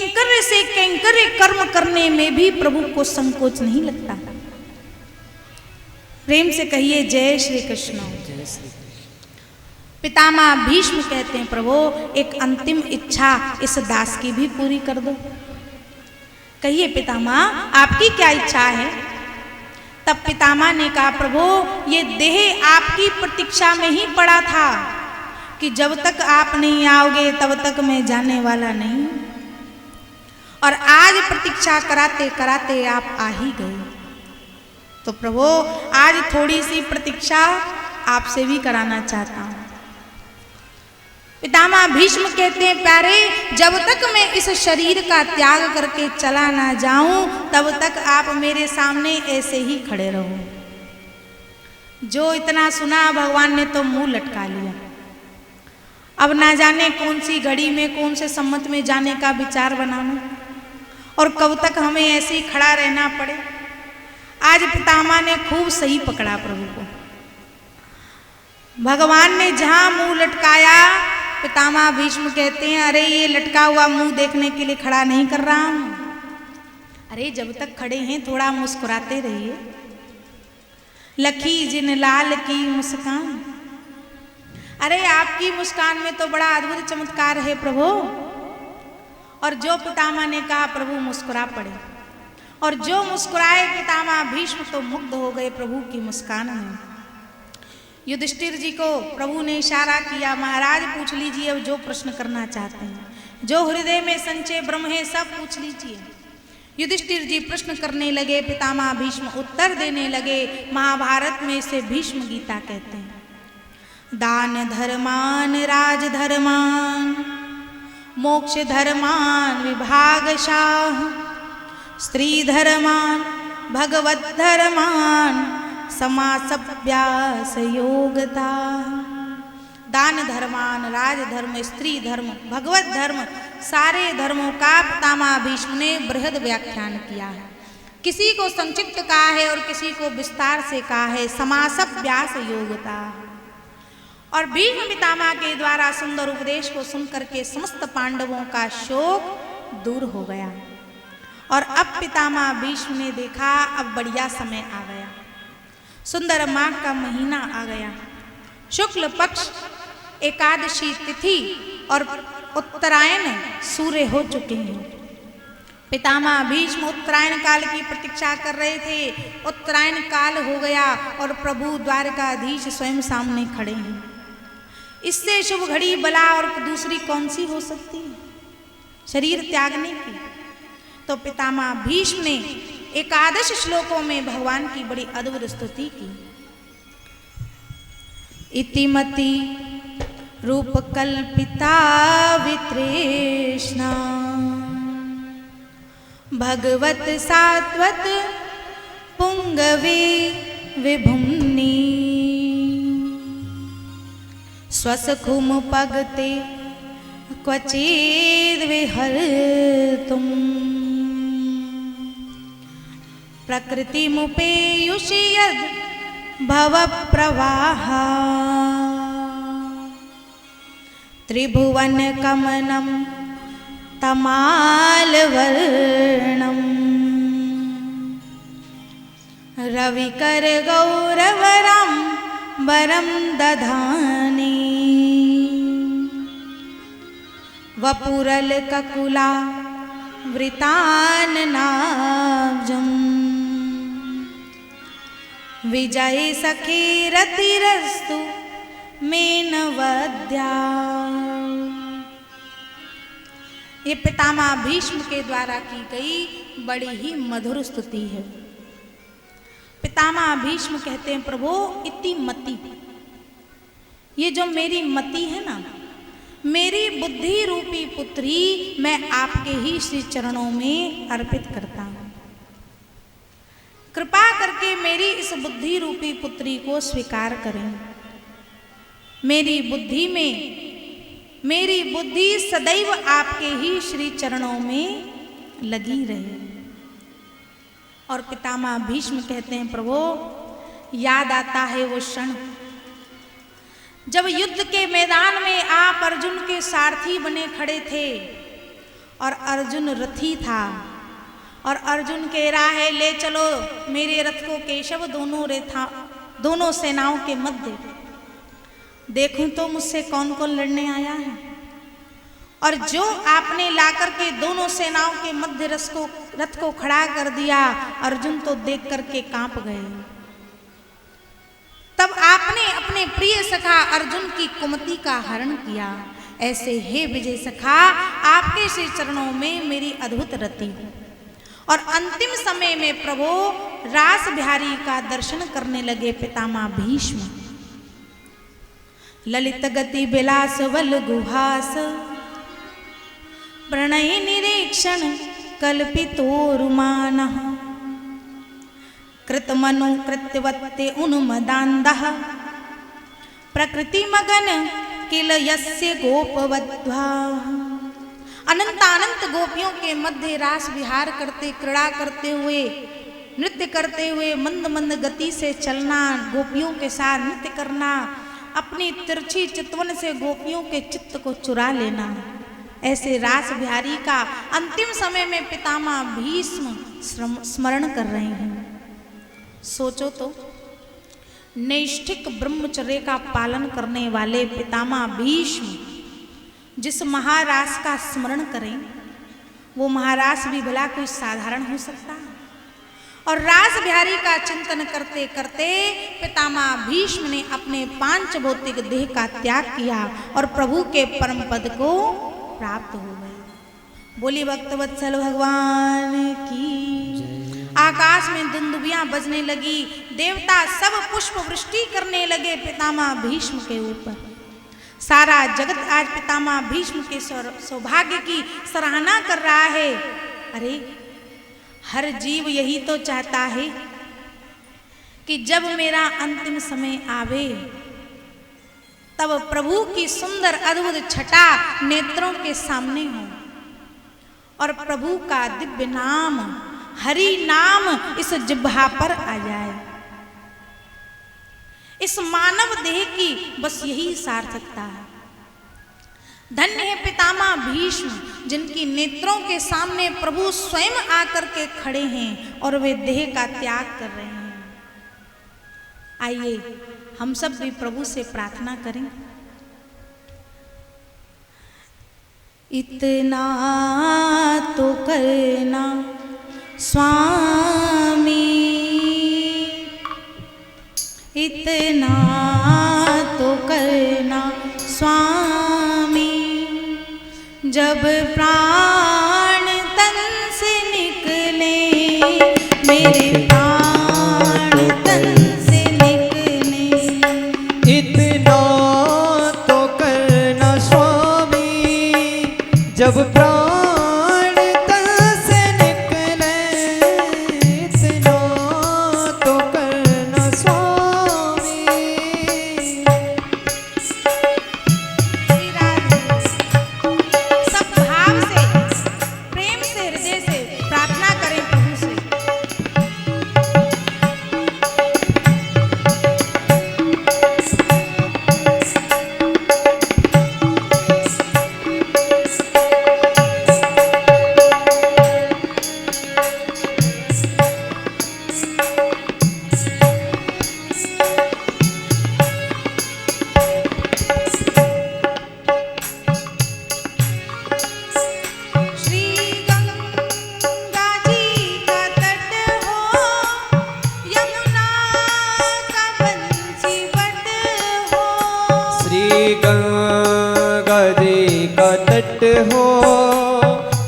कैंकर्य से कैंकर्य कर्म करने में भी प्रभु को संकोच नहीं लगता। प्रेम से कहिए जय श्री कृष्ण। पितामह भीष्म कहते हैं प्रभु एक अंतिम इच्छा इस दास की भी पूरी कर दो। कहिए पितामह आपकी क्या इच्छा है? तब पितामह ने कहा प्रभु ये देह आपकी प्रतीक्षा में ही पड़ा था कि जब तक आप नहीं आओगे तब तक मैं जाने वाला नहीं, और आज प्रतीक्षा कराते कराते आप आ ही गए। तो प्रभु आज थोड़ी सी प्रतीक्षा आपसे भी कराना चाहता हूं। पितामह भीष्म कहते हैं प्यारे जब तक मैं इस शरीर का त्याग करके चला ना जाऊं तब तक आप मेरे सामने ऐसे ही खड़े रहो। जो इतना सुना भगवान ने तो मुंह लटका लिया। अब ना जाने कौन सी घड़ी में कौन से सम्मत में जाने का विचार बनाना और कब तक हमें ऐसे ही खड़ा रहना पड़े। आज पितामह ने खूब सही पकड़ा प्रभु को। भगवान ने जहां मुंह लटकाया पितामह भीष्म कहते हैं अरे ये लटका हुआ मुंह देखने के लिए खड़ा नहीं कर रहा हूं। अरे जब तक खड़े हैं थोड़ा मुस्कुराते रहिए। लखी जिन लाल की मुस्कान, अरे आपकी मुस्कान में तो बड़ा अद्भुत चमत्कार है प्रभु। और जो पितामह ने कहा प्रभु मुस्कुरा पड़े, और जो मुस्कुराए पितामह भीष्म तो मुग्ध हो गए प्रभु की मुस्कान में। युधिष्ठिर जी को प्रभु ने इशारा किया महाराज पूछ लीजिए अब जो प्रश्न करना चाहते हैं, जो हृदय में संचय ब्रह्म है सब पूछ लीजिए। युधिष्ठिर जी प्रश्न करने लगे, पितामह भीष्म उत्तर देने लगे। महाभारत में इसे भीष्म गीता कहते हैं। दान धर्मान राज धर्मान मोक्ष धर्मान विभागशाह स्त्री धर्मान भगवत धर्मान समासभ्यास योगता। दान धर्मान राज धर्म स्त्री धर्म भगवत धर्म सारे धर्मों का पितामह भीष्म ने बृहद व्याख्यान किया है। किसी को संक्षिप्त कहा है और किसी को विस्तार से कहा है। समासभ्यास योगता। और भीष्म पितामह के द्वारा सुंदर उपदेश को सुनकर के समस्त पांडवों का शोक दूर हो गया। और अब पितामह भीष्म ने देखा अब बढ़िया समय आ गया। सुंदर माघ का महीना आ गया। शुक्ल पक्ष एकादशी तिथि और उत्तरायण सूर्य हो चुके हैं। पितामह भीष्म उत्तरायण काल की प्रतीक्षा कर रहे थे। उत्तरायण काल हो गया और प्रभु द्वारकाधीश स्वयं सामने खड़े हैं। इससे शुभ घड़ी भला और दूसरी कौन सी हो सकती है शरीर त्यागने की। तो पितामह भीष्म ने एकादश श्लोकों में भगवान की बड़ी अद्भुत स्तुति की। इतिमति रूप कल्पिता वितृष्णा भगवत सात्वत पुंगवे विभुम्नि स्वसखुम पगते क्वचिद् विहर्तुम् प्रकृतिमुपेयुषि यद् भवप्रवाहा त्रिभुवन कमनं तमालवर्णं रविकर गौरवरं वरं दधानि वपुरल ककुला वृताननाब्जम् विजय सखी रतिरस्तु मेनवद्या। ये पितामह भीष्म के द्वारा की गई बड़ी ही मधुर स्तुति है। पितामह भीष्म कहते हैं प्रभु इति मति, ये जो मेरी मति है ना, मेरी बुद्धि रूपी पुत्री मैं आपके ही श्री चरणों में अर्पित करता हूं। कृपा करके मेरी इस बुद्धि रूपी पुत्री को स्वीकार करें। मेरी बुद्धि सदैव आपके ही श्री चरणों में लगी रहे। और पितामह भीष्म कहते हैं प्रभु याद आता है वो क्षण जब युद्ध के मैदान में आप अर्जुन के सारथी बने खड़े थे और अर्जुन रथी था और अर्जुन कह रहा है ले चलो मेरे रथ को केशव दोनों सेनाओं के मध्य, देखूं तो मुझसे कौन कौन लड़ने आया है। और जो आपने लाकर के दोनों सेनाओं के मध्य रथ को खड़ा कर दिया, अर्जुन तो देख करके कांप गए। तब आपने अपने प्रिय सखा अर्जुन की कुमति का हरण किया। ऐसे हे विजय सखा, आपके श्री चरणों में मेरी अद्भुत रति। और अंतिम समय में प्रभु रास बिहारी का दर्शन करने लगे पितामह भीष्म। ललित गति विलास बल गुहास, प्रणय निरीक्षण कल्पितोरुमानः, कृतमनु कृत्यवत्ते उन्मदान्दः, प्रकृति मगन किल यस्य गोपवध्वा। अनंत गोपियों के मध्य रास विहार करते, क्रीड़ा करते हुए, नृत्य करते हुए, मंद मंद गति से चलना, गोपियों के साथ नृत्य करना, अपनी तिरछी चितवन से गोपियों के चित्त को चुरा लेना, ऐसे रास बिहारी का अंतिम समय में पितामह भीष्म स्मरण कर रहे हैं। सोचो तो, नैष्ठिक ब्रह्मचर्य का पालन करने वाले पितामह भीष्म जिस महारास का स्मरण करें, वो महारास भी भला कोई साधारण हो सकता है। और रास बिहारी का चिंतन करते करते पितामह भीष्म ने अपने पांच भौतिक देह का त्याग किया और प्रभु के परम पद को प्राप्त हो गए। बोली भक्तवत्सल भगवान की। आकाश में दुंदुबियां बजने लगी, देवता सब पुष्प वृष्टि करने लगे पितामह भीष्म के ऊपर। सारा जगत आज पितामह भीष्म के सौभाग्य की सराहना कर रहा है। अरे हर जीव यही तो चाहता है कि जब मेरा अंतिम समय आवे तब प्रभु की सुंदर अद्भुत छटा नेत्रों के सामने हो और प्रभु का दिव्य नाम, हरि नाम इस जिह्वा पर आ जाए। इस मानव देह की बस यही सार्थकता है। धन्य है पितामह भीष्म जिनकी नेत्रों के सामने प्रभु स्वयं आकर के खड़े हैं और वे देह का त्याग कर रहे हैं। आइए हम सब भी प्रभु से प्रार्थना करें। इतना तो करना स्वामी, इतना तो करना स्वामी, जब प्राण तन से निकले, मेरे प्राण तन से निकले। इतना तो करना स्वामी, जब प्राण तन से निकले, इतना तो करना स्वामी। सब भाव से, प्रेम से, हृदय से प्रार्थना करें प्रभु से।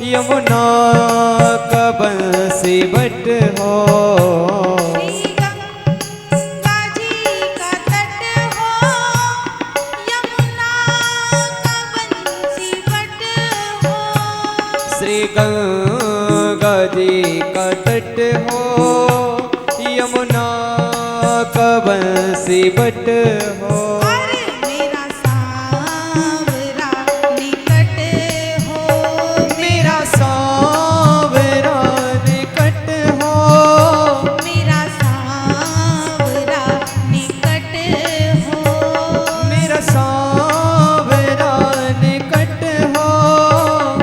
यमुना का बंसी बट हो, श्री गंगा जी का तट हो, यमुना का बंसी बट हो। श्री गंगा जी का तट हो, यमुना का बंसी बट हो।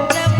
जब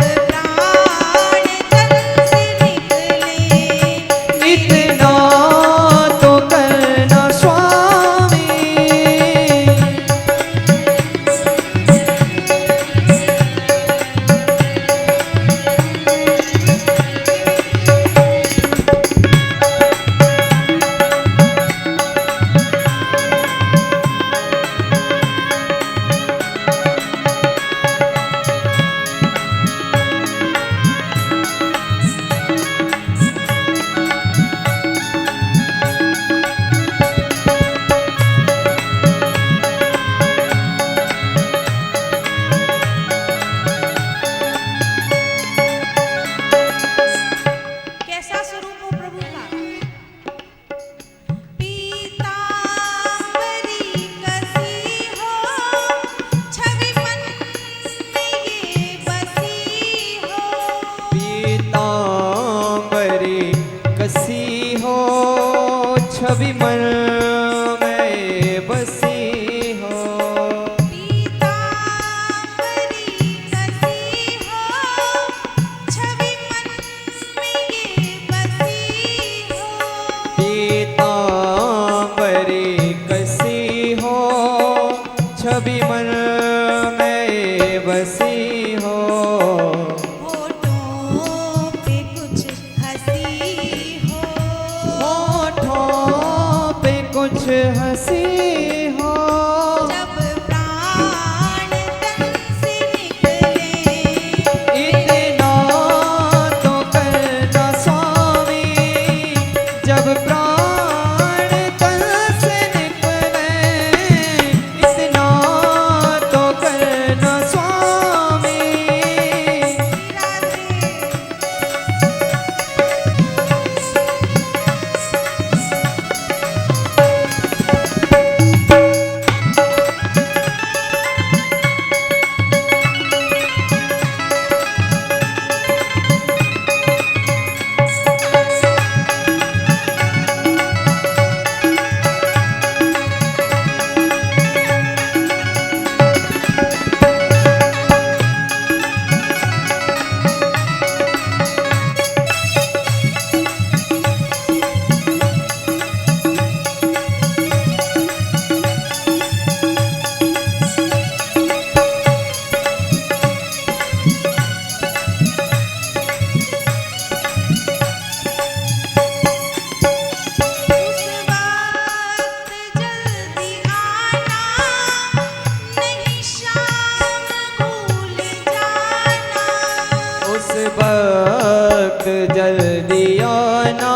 वक्त जल्दी आना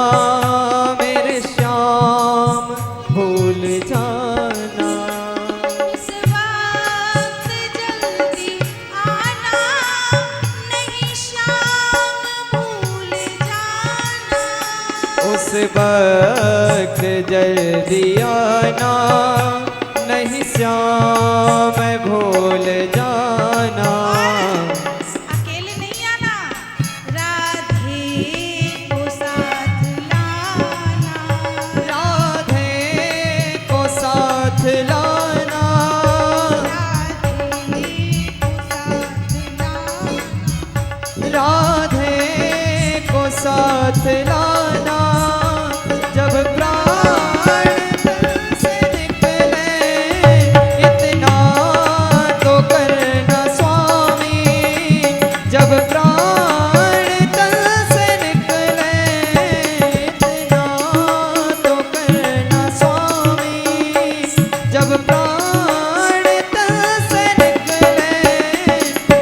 मेरे श्याम भूल जाना। उस वक्त जल्दी आना नहीं श्याम भूल जाना। उस वक्त जल्दी आना नहीं श्याम भूल जाना। अकेले नहीं आना, राधे को साथ लाना। राधे को साथ लाना। राधे को साथ लाना। जब प्राण तन से निकले इतना तो करना स्वामी। जब प्राण तन से निकले इतना तो करना स्वामी। जब प्राण तन से निकले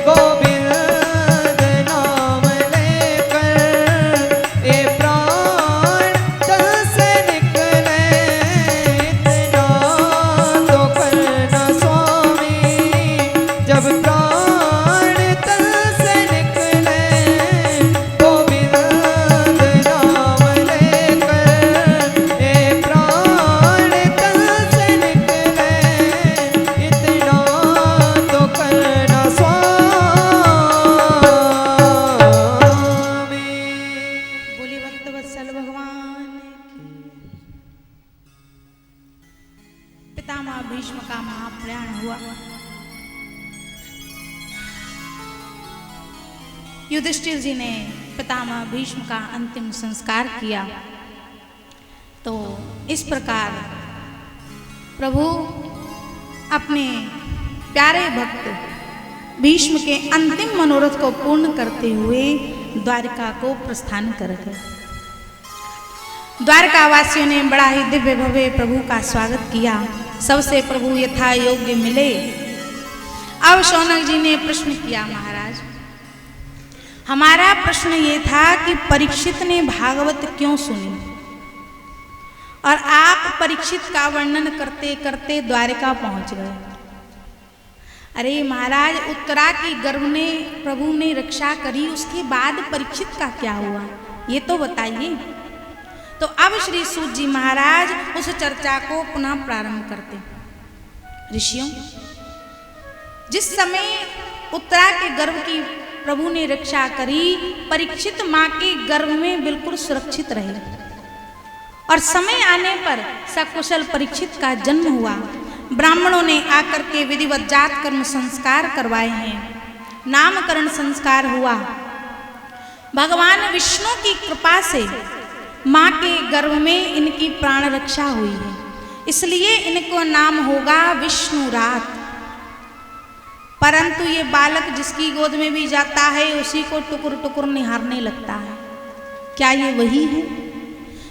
गोविंद नाम लेकर। ये प्राण तन से निकले इतना तो करना स्वामी। जब प्राण तन से निकले गोविंद नाम लेकर। ये प्राण तन से निकले इतना तो करना स्वामी। बोले भक्त वत्सल भगवान की। पितामह भीष्म का महाप्रयाण हुआ। युधिष्ठिर जी ने पितामह भीष्म का अंतिम संस्कार किया। तो इस प्रकार प्रभु अपने प्यारे भक्त भीष्म के अंतिम मनोरथ को पूर्ण करते हुए द्वारिका को प्रस्थान कर गए। द्वारका वासियों ने बड़ा ही दिव्य भव्य प्रभु का स्वागत किया। सबसे प्रभु यथा योग्य मिले। अब शौनक जी ने प्रश्न किया, महाराज हमारा प्रश्न ये था कि परीक्षित ने भागवत क्यों सुनी और आप परीक्षित का वर्णन करते करते द्वारिका पहुंच गए। अरे महाराज, उत्तरा की गर्भ ने प्रभु ने रक्षा करी, उसके बाद परीक्षित का क्या हुआ ये तो बताइए। तो अब श्री सूत जी महाराज उस चर्चा को पुनः प्रारंभ करते। ऋषियों, जिस समय उत्तरा के गर्भ की प्रभु ने रक्षा करी, परीक्षित मां के गर्भ में बिल्कुल सुरक्षित रहे और समय आने पर सकुशल परीक्षित का जन्म हुआ। ब्राह्मणों ने आकर के विधिवत जात कर्म संस्कार करवाए हैं, नामकरण संस्कार हुआ। भगवान विष्णु की कृपा से मां के गर्भ में इनकी प्राण रक्षा हुई है, इसलिए इनको नाम होगा विष्णुरात। परंतु ये बालक जिसकी गोद में भी जाता है उसी को टुकुर टुकुर निहारने लगता है। क्या ये वही है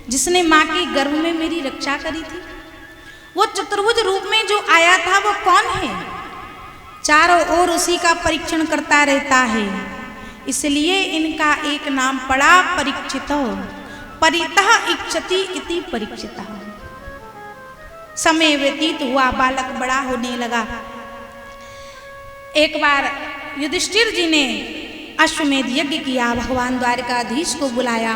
जिसने मां के गर्भ में मेरी रक्षा करी थी? वो चतुर्भुज रूप में जो आया था वो कौन है? चारों ओर उसी का परीक्षण करता रहता है, इसलिए इनका एक नाम पड़ा परीक्षित। परितः इच्छति इति परीक्षितः। समय व्यतीत हुआ, बालक बड़ा होने लगा। एक बार युधिष्ठिर जी ने अश्वमेध यज्ञ किया, भगवान द्वारकाधीश को बुलाया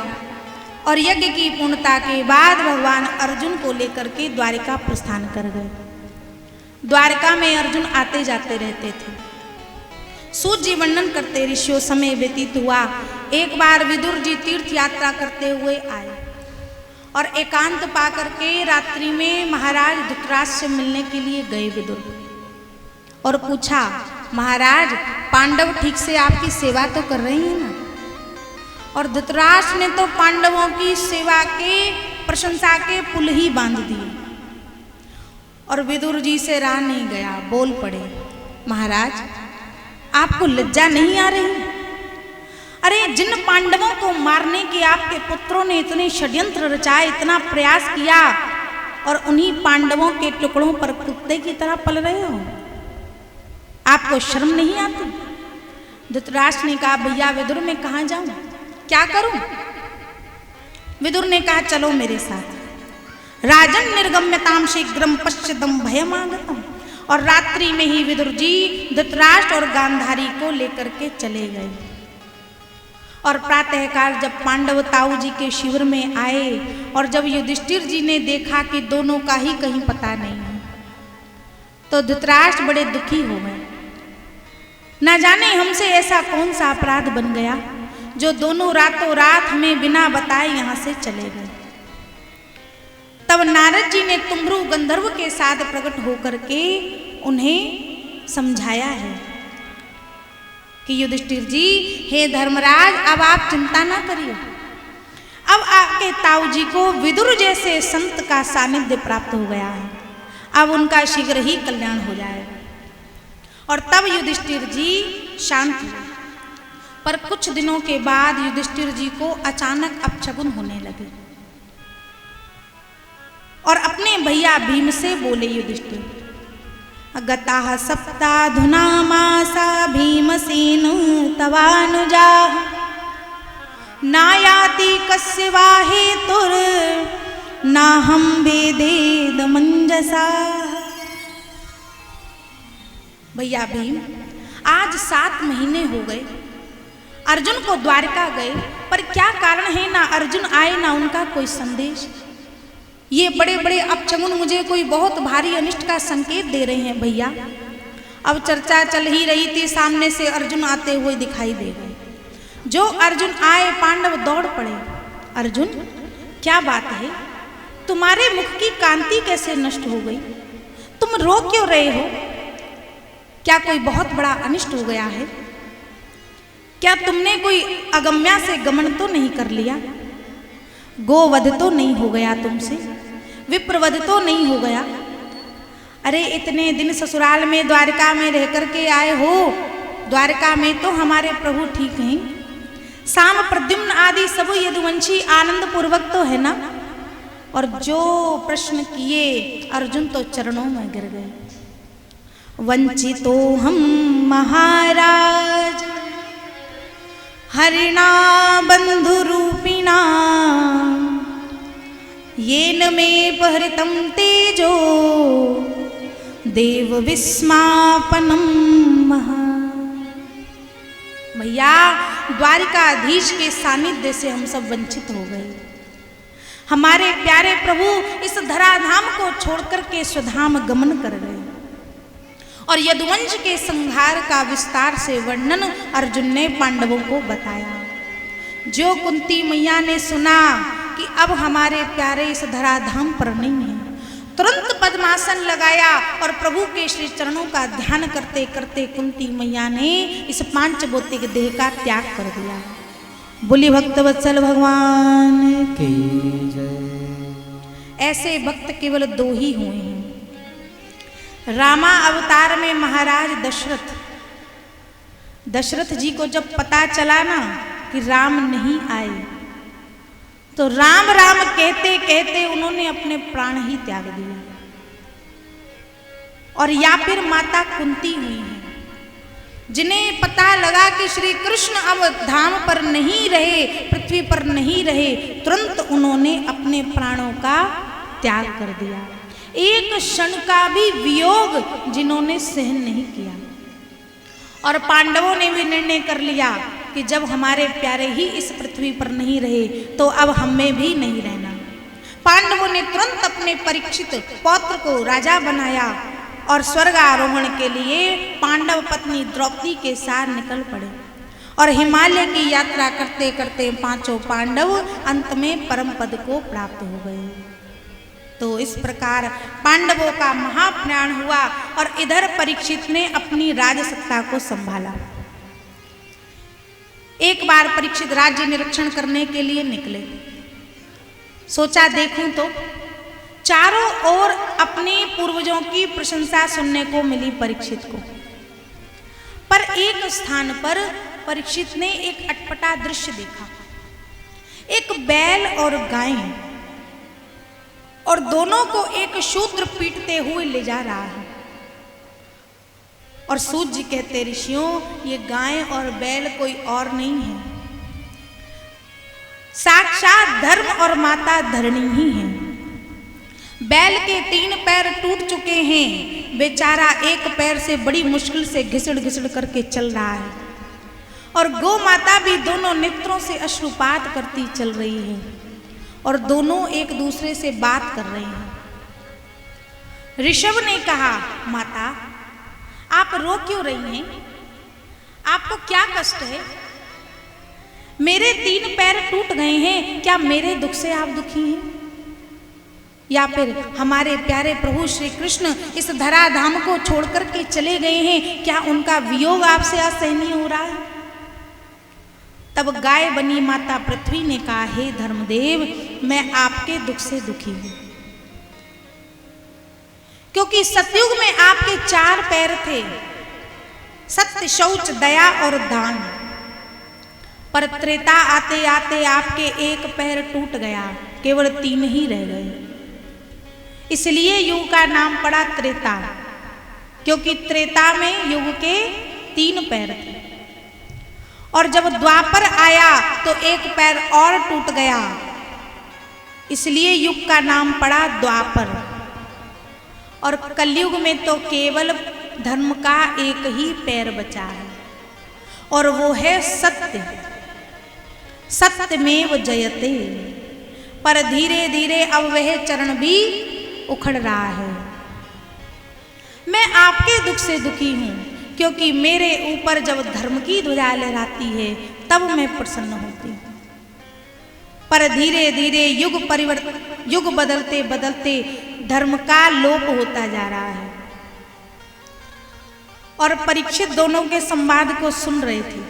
और यज्ञ की पूर्णता के बाद भगवान अर्जुन को लेकर के द्वारिका प्रस्थान कर गए। द्वारका में अर्जुन आते जाते रहते थे। सूत जी वर्णन करते, ऋषियों समय व्यतीत हुआ। एक बार विदुर जी तीर्थ यात्रा करते हुए आए और एकांत पा करके रात्रि में महाराज धृतराष्ट्र से मिलने के लिए गए विदुर और पूछा, महाराज पांडव ठीक से आपकी सेवा तो कर रहे हैं ना? और धृतराष्ट्र ने तो पांडवों की सेवा के प्रशंसा के पुल ही बांध दिए और विदुर जी से रहा नहीं गया, बोल पड़े, महाराज आपको लज्जा नहीं आ रही? अरे जिन पांडवों को मारने के आपके पुत्रों ने इतने षड्यंत्र रचाए, इतना प्रयास किया और उन्हीं पांडवों के टुकड़ों पर कुत्ते की तरह पल रहे हो, आपको शर्म नहीं आती? धृतराष्ट्र ने कहा भैया विदुर मैं कहाँ जाऊं, क्या करूं? विदुर ने कहा चलो मेरे साथ। राजन निर्गम्यताम शीघ्रम पश्चिदम भयमागतम। और रात्रि में ही विदुर जी धृतराष्ट्र और गांधारी को लेकर के चले गए। और प्रातःकाल जब पांडव ताऊ जी के शिविर में आए और जब युधिष्ठिर जी ने देखा कि दोनों का ही कहीं पता नहीं है, तो धृतराष्ट्र बड़े दुखी हो गए। ना जाने हमसे ऐसा कौन सा अपराध बन गया जो दोनों रातों रात में बिना बताए यहां से चले गए। तब नारद जी ने तुम्भ्रु गंधर्व के साथ प्रकट होकर के उन्हें समझाया है कि युधिष्ठिर जी, हे धर्मराज, अब आप चिंता ना करिए। अब आपके ताऊ जी को विदुर जैसे संत का सानिध्य प्राप्त हो गया है। अब उनका शीघ्र ही कल्याण हो जाएगा। और तब युधिष्ठिर जी शांत हुए। पर कुछ दिनों के बाद युधिष्ठिर जी को अचानक अपशकुन होने लगे और अपने भैया भीम से बोले युधिष्ठिर, गताः सप्ताधुना मासा भीमसेन तवानुजा नायाति कस्य वा हेतुर नाहं वेदेद मंजसा। भैया भीम, आज 7 महीने हो गए अर्जुन को द्वारका गए, पर क्या कारण है ना अर्जुन आए ना उनका कोई संदेश। ये बड़े बड़े अपशकुन मुझे कोई बहुत भारी अनिष्ट का संकेत दे रहे हैं भैया। अब चर्चा चल ही रही थी, सामने से अर्जुन आते हुए दिखाई दे गए। जो अर्जुन आए पांडव दौड़ पड़े। अर्जुन, क्या बात है, तुम्हारे मुख की कांति कैसे नष्ट हो गई? तुम रो क्यों रहे हो? क्या कोई बहुत बड़ा अनिष्ट हो गया है? क्या तुमने कोई अगम्या से गमन तो नहीं कर लिया? गोवध तो नहीं हो गया तुमसे? विप्रवध तो नहीं हो गया? अरे इतने दिन ससुराल में द्वारका में रह करके आए हो, द्वारका में तो हमारे प्रभु ठीक हैं। साम प्रद्युम्न आदि सब यदुवंशी आनंद पूर्वक तो है ना? और जो प्रश्न किए अर्जुन तो चरणों में गिर गए। वंचितो हम महाराज हरिणा बंधु रूपिणा येन मे पहृतं तेजो देव विस्मापनम महा। भैया, द्वारिकाधीश के सानिध्य से हम सब वंचित हो गए। हमारे प्यारे प्रभु इस धराधाम को छोड़कर के स्वधाम गमन कर गए। और यदुवंश के संहार का विस्तार से वर्णन अर्जुन ने पांडवों को बताया। जो कुंती मैया ने सुना कि अब हमारे प्यारे इस धराधाम पर नहीं है, तुरंत पद्मासन लगाया और प्रभु के श्री चरणों का ध्यान करते करते कुंती मैया ने इस 5 भौतिक देह का त्याग कर दिया। बोली भक्तवत्सल भगवान की जय। ऐसे भक्त केवल 2 ही हुए हैं। रामा अवतार में महाराज दशरथ जी को जब पता चला ना कि राम नहीं आए, तो राम राम कहते कहते उन्होंने अपने प्राण ही त्याग दिए। और या फिर माता कुंती हुई हैं, जिन्हें पता लगा कि श्री कृष्ण अब धाम पर नहीं रहे, पृथ्वी पर नहीं रहे, तुरंत उन्होंने अपने प्राणों का त्याग कर दिया। एक क्षण का भी वियोग जिन्होंने सहन नहीं किया। और पांडवों ने भी निर्णय कर लिया कि जब हमारे प्यारे ही इस पृथ्वी पर नहीं रहे तो अब हमें भी नहीं रहना। पांडवों ने तुरंत अपने परीक्षित पौत्र को राजा बनाया और स्वर्ग आरोहण के लिए पांडव पत्नी द्रौपदी के साथ निकल पड़े। और हिमालय की यात्रा करते करते 5 पांडव अंत में परम पद को प्राप्त हो गए। तो इस प्रकार पांडवों का महाप्रयाण हुआ और इधर परीक्षित ने अपनी राजसत्ता को संभाला। एक बार परीक्षित राज्य निरीक्षण करने के लिए निकले। सोचा देखूं तो चारों ओर अपने पूर्वजों की प्रशंसा सुनने को मिली परीक्षित को। पर एक स्थान पर परीक्षित ने एक अटपटा दृश्य देखा। एक बैल और गाय और दोनों को एक शूद्र पीटते हुए ले जा रहा है। और सूत जी कहते ऋषियों ये गाय और बैल कोई और नहीं है, साक्षात धर्म और माता धरणी ही है। बैल के 3 पैर टूट चुके हैं, बेचारा एक पैर से बड़ी मुश्किल से घिसड़ घिसड़ करके चल रहा है, और गौ माता भी दोनों नेत्रों से अश्रुपात करती चल रही है, और दोनों एक दूसरे से बात कर रहे हैं। ऋषभ ने कहा माता आप रो क्यों रही हैं? आपको क्या कष्ट है? मेरे 3 पैर टूट गए हैं, क्या मेरे दुख से आप दुखी हैं? या फिर हमारे प्यारे प्रभु श्री कृष्ण इस धराधाम को छोड़ करके चले गए हैं, क्या उनका वियोग आपसे असहनीय हो रहा है? तब गाय बनी माता पृथ्वी ने कहा हे धर्मदेव मैं आपके दुख से दुखी हूं, क्योंकि सतयुग में आपके 4 पैर थे, सत्य शौच दया और दान, पर त्रेता आते आते आपके 1 पैर टूट गया, केवल 3 ही रह गए। इसलिए युग का नाम पड़ा त्रेता, क्योंकि त्रेता में युग के 3 पैर थे। और जब द्वापर आया तो 1 पैर और टूट गया, इसलिए युग का नाम पड़ा द्वापर। और कलयुग में तो केवल धर्म का 1 ही पैर बचा है, और वो है सत्य। सत्यमेव जयते, पर धीरे धीरे अब वह चरण भी उखड़ रहा है। मैं आपके दुख से दुखी हूं, क्योंकि मेरे ऊपर जब धर्म की ध्वजा लहराती है तब मैं प्रसन्न होती हूं, पर धीरे धीरे युग बदलते बदलते धर्म का लोप होता जा रहा है। और परीक्षित दोनों के संवाद को सुन रहे थे,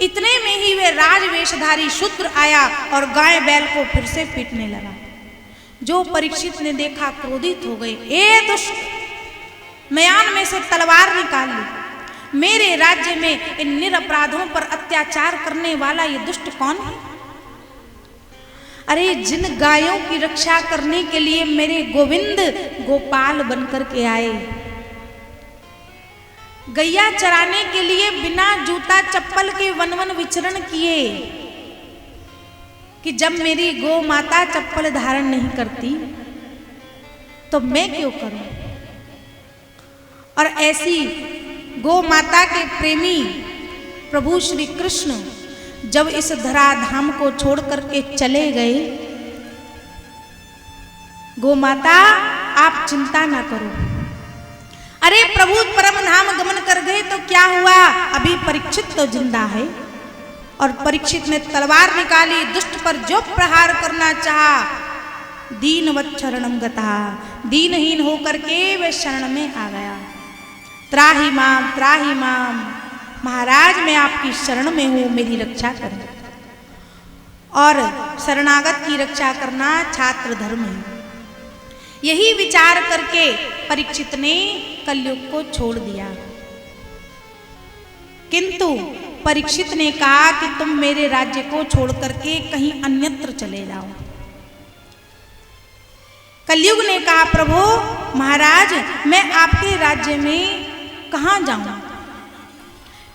इतने में ही वे राजवेशधारी शूद्र आया और गाय बैल को फिर से पीटने लगा। जो परीक्षित ने देखा क्रोधित हो गए, ए दुष्ट, म्यान में से तलवार निकाल ली, मेरे राज्य में इन निरपराधों पर अत्याचार करने वाला ये दुष्ट कौन है? अरे जिन गायों की रक्षा करने के लिए मेरे गोविंद गोपाल बनकर के आए, गैया चराने के लिए बिना जूता चप्पल के वन वन विचरण किए, कि जब मेरी गौ माता चप्पल धारण नहीं करती तो मैं क्यों करूं? और ऐसी गौ माता के प्रेमी प्रभु श्री कृष्ण जब इस धराधाम को छोड़ करके चले गए, गौ माता आप चिंता ना करो, अरे प्रभु परम धाम गमन कर गए तो क्या हुआ, अभी परीक्षित तो जिंदा है। और परीक्षित ने तलवार निकाली, दुष्ट पर जो प्रहार करना चाहा, दीनवत् शरणम गता, दीनहीन होकर के वे शरण में आ गया। त्राहि माम, महाराज मैं आपकी शरण में हूं, मेरी रक्षा करें। और शरणागत की रक्षा करना छात्र धर्म है। यही विचार करके परीक्षित ने कलयुग को छोड़ दिया, किंतु परीक्षित ने कहा कि तुम मेरे राज्य को छोड़ करके कहीं अन्यत्र चले जाओ। कलयुग ने कहा प्रभु महाराज मैं आपके राज्य में कहां जाऊं,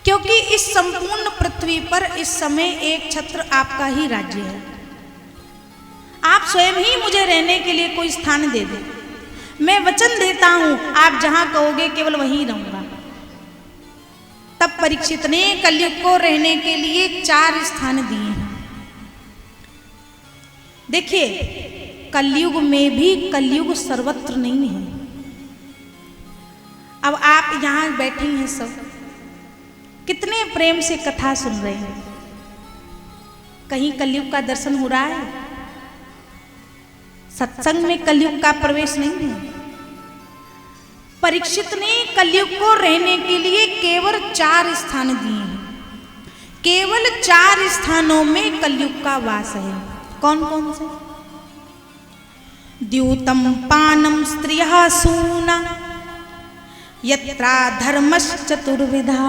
क्योंकि इस संपूर्ण पृथ्वी पर इस समय एक छत्र आपका ही राज्य है। आप स्वयं ही मुझे रहने के लिए कोई स्थान दे दे, मैं वचन देता हूं आप जहां कहोगे केवल वहीं रहूंगा। तब परीक्षित ने कलयुग को रहने के लिए 4 स्थान दिए हैं। देखिए कलयुग में भी कलयुग सर्वत्र नहीं है। अब आप यहां बैठी हैं, सब कितने प्रेम से कथा सुन रहे हैं, कहीं कलयुग का दर्शन हो रहा है? सत्संग में कलयुग का प्रवेश नहीं है। परीक्षित ने कलयुग को रहने के लिए केवल 4 स्थान दिए हैं। केवल 4 स्थानों में कलयुग का वास है। कौन कौन से? द्यूतम पानम स्त्रियः सूना यत्रा धर्मश्चतुर्विधा।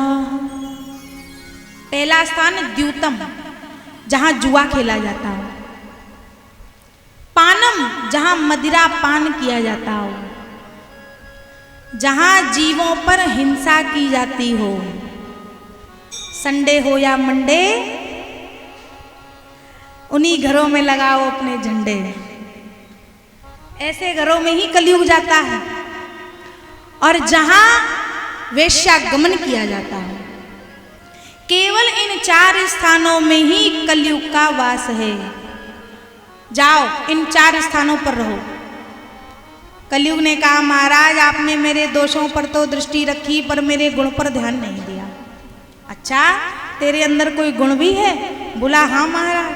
पहला स्थान द्यूतम, जहां जुआ खेला जाता हो। पानम, जहां मदिरा पान किया जाता हो। जहां जीवों पर हिंसा की जाती हो, संडे हो या मंडे, उन्हीं घरों में लगाओ अपने झंडे। ऐसे घरों में ही कलयुग जाता है। और जहां वेश्यागमन किया जाता है, केवल इन 4 स्थानों में ही कलयुग का वास है। जाओ इन 4 स्थानों पर रहो। कलयुग ने कहा, महाराज आपने मेरे दोषों पर तो दृष्टि रखी पर मेरे गुण पर ध्यान नहीं दिया। अच्छा, तेरे अंदर कोई गुण भी है? बोला, हाँ महाराज।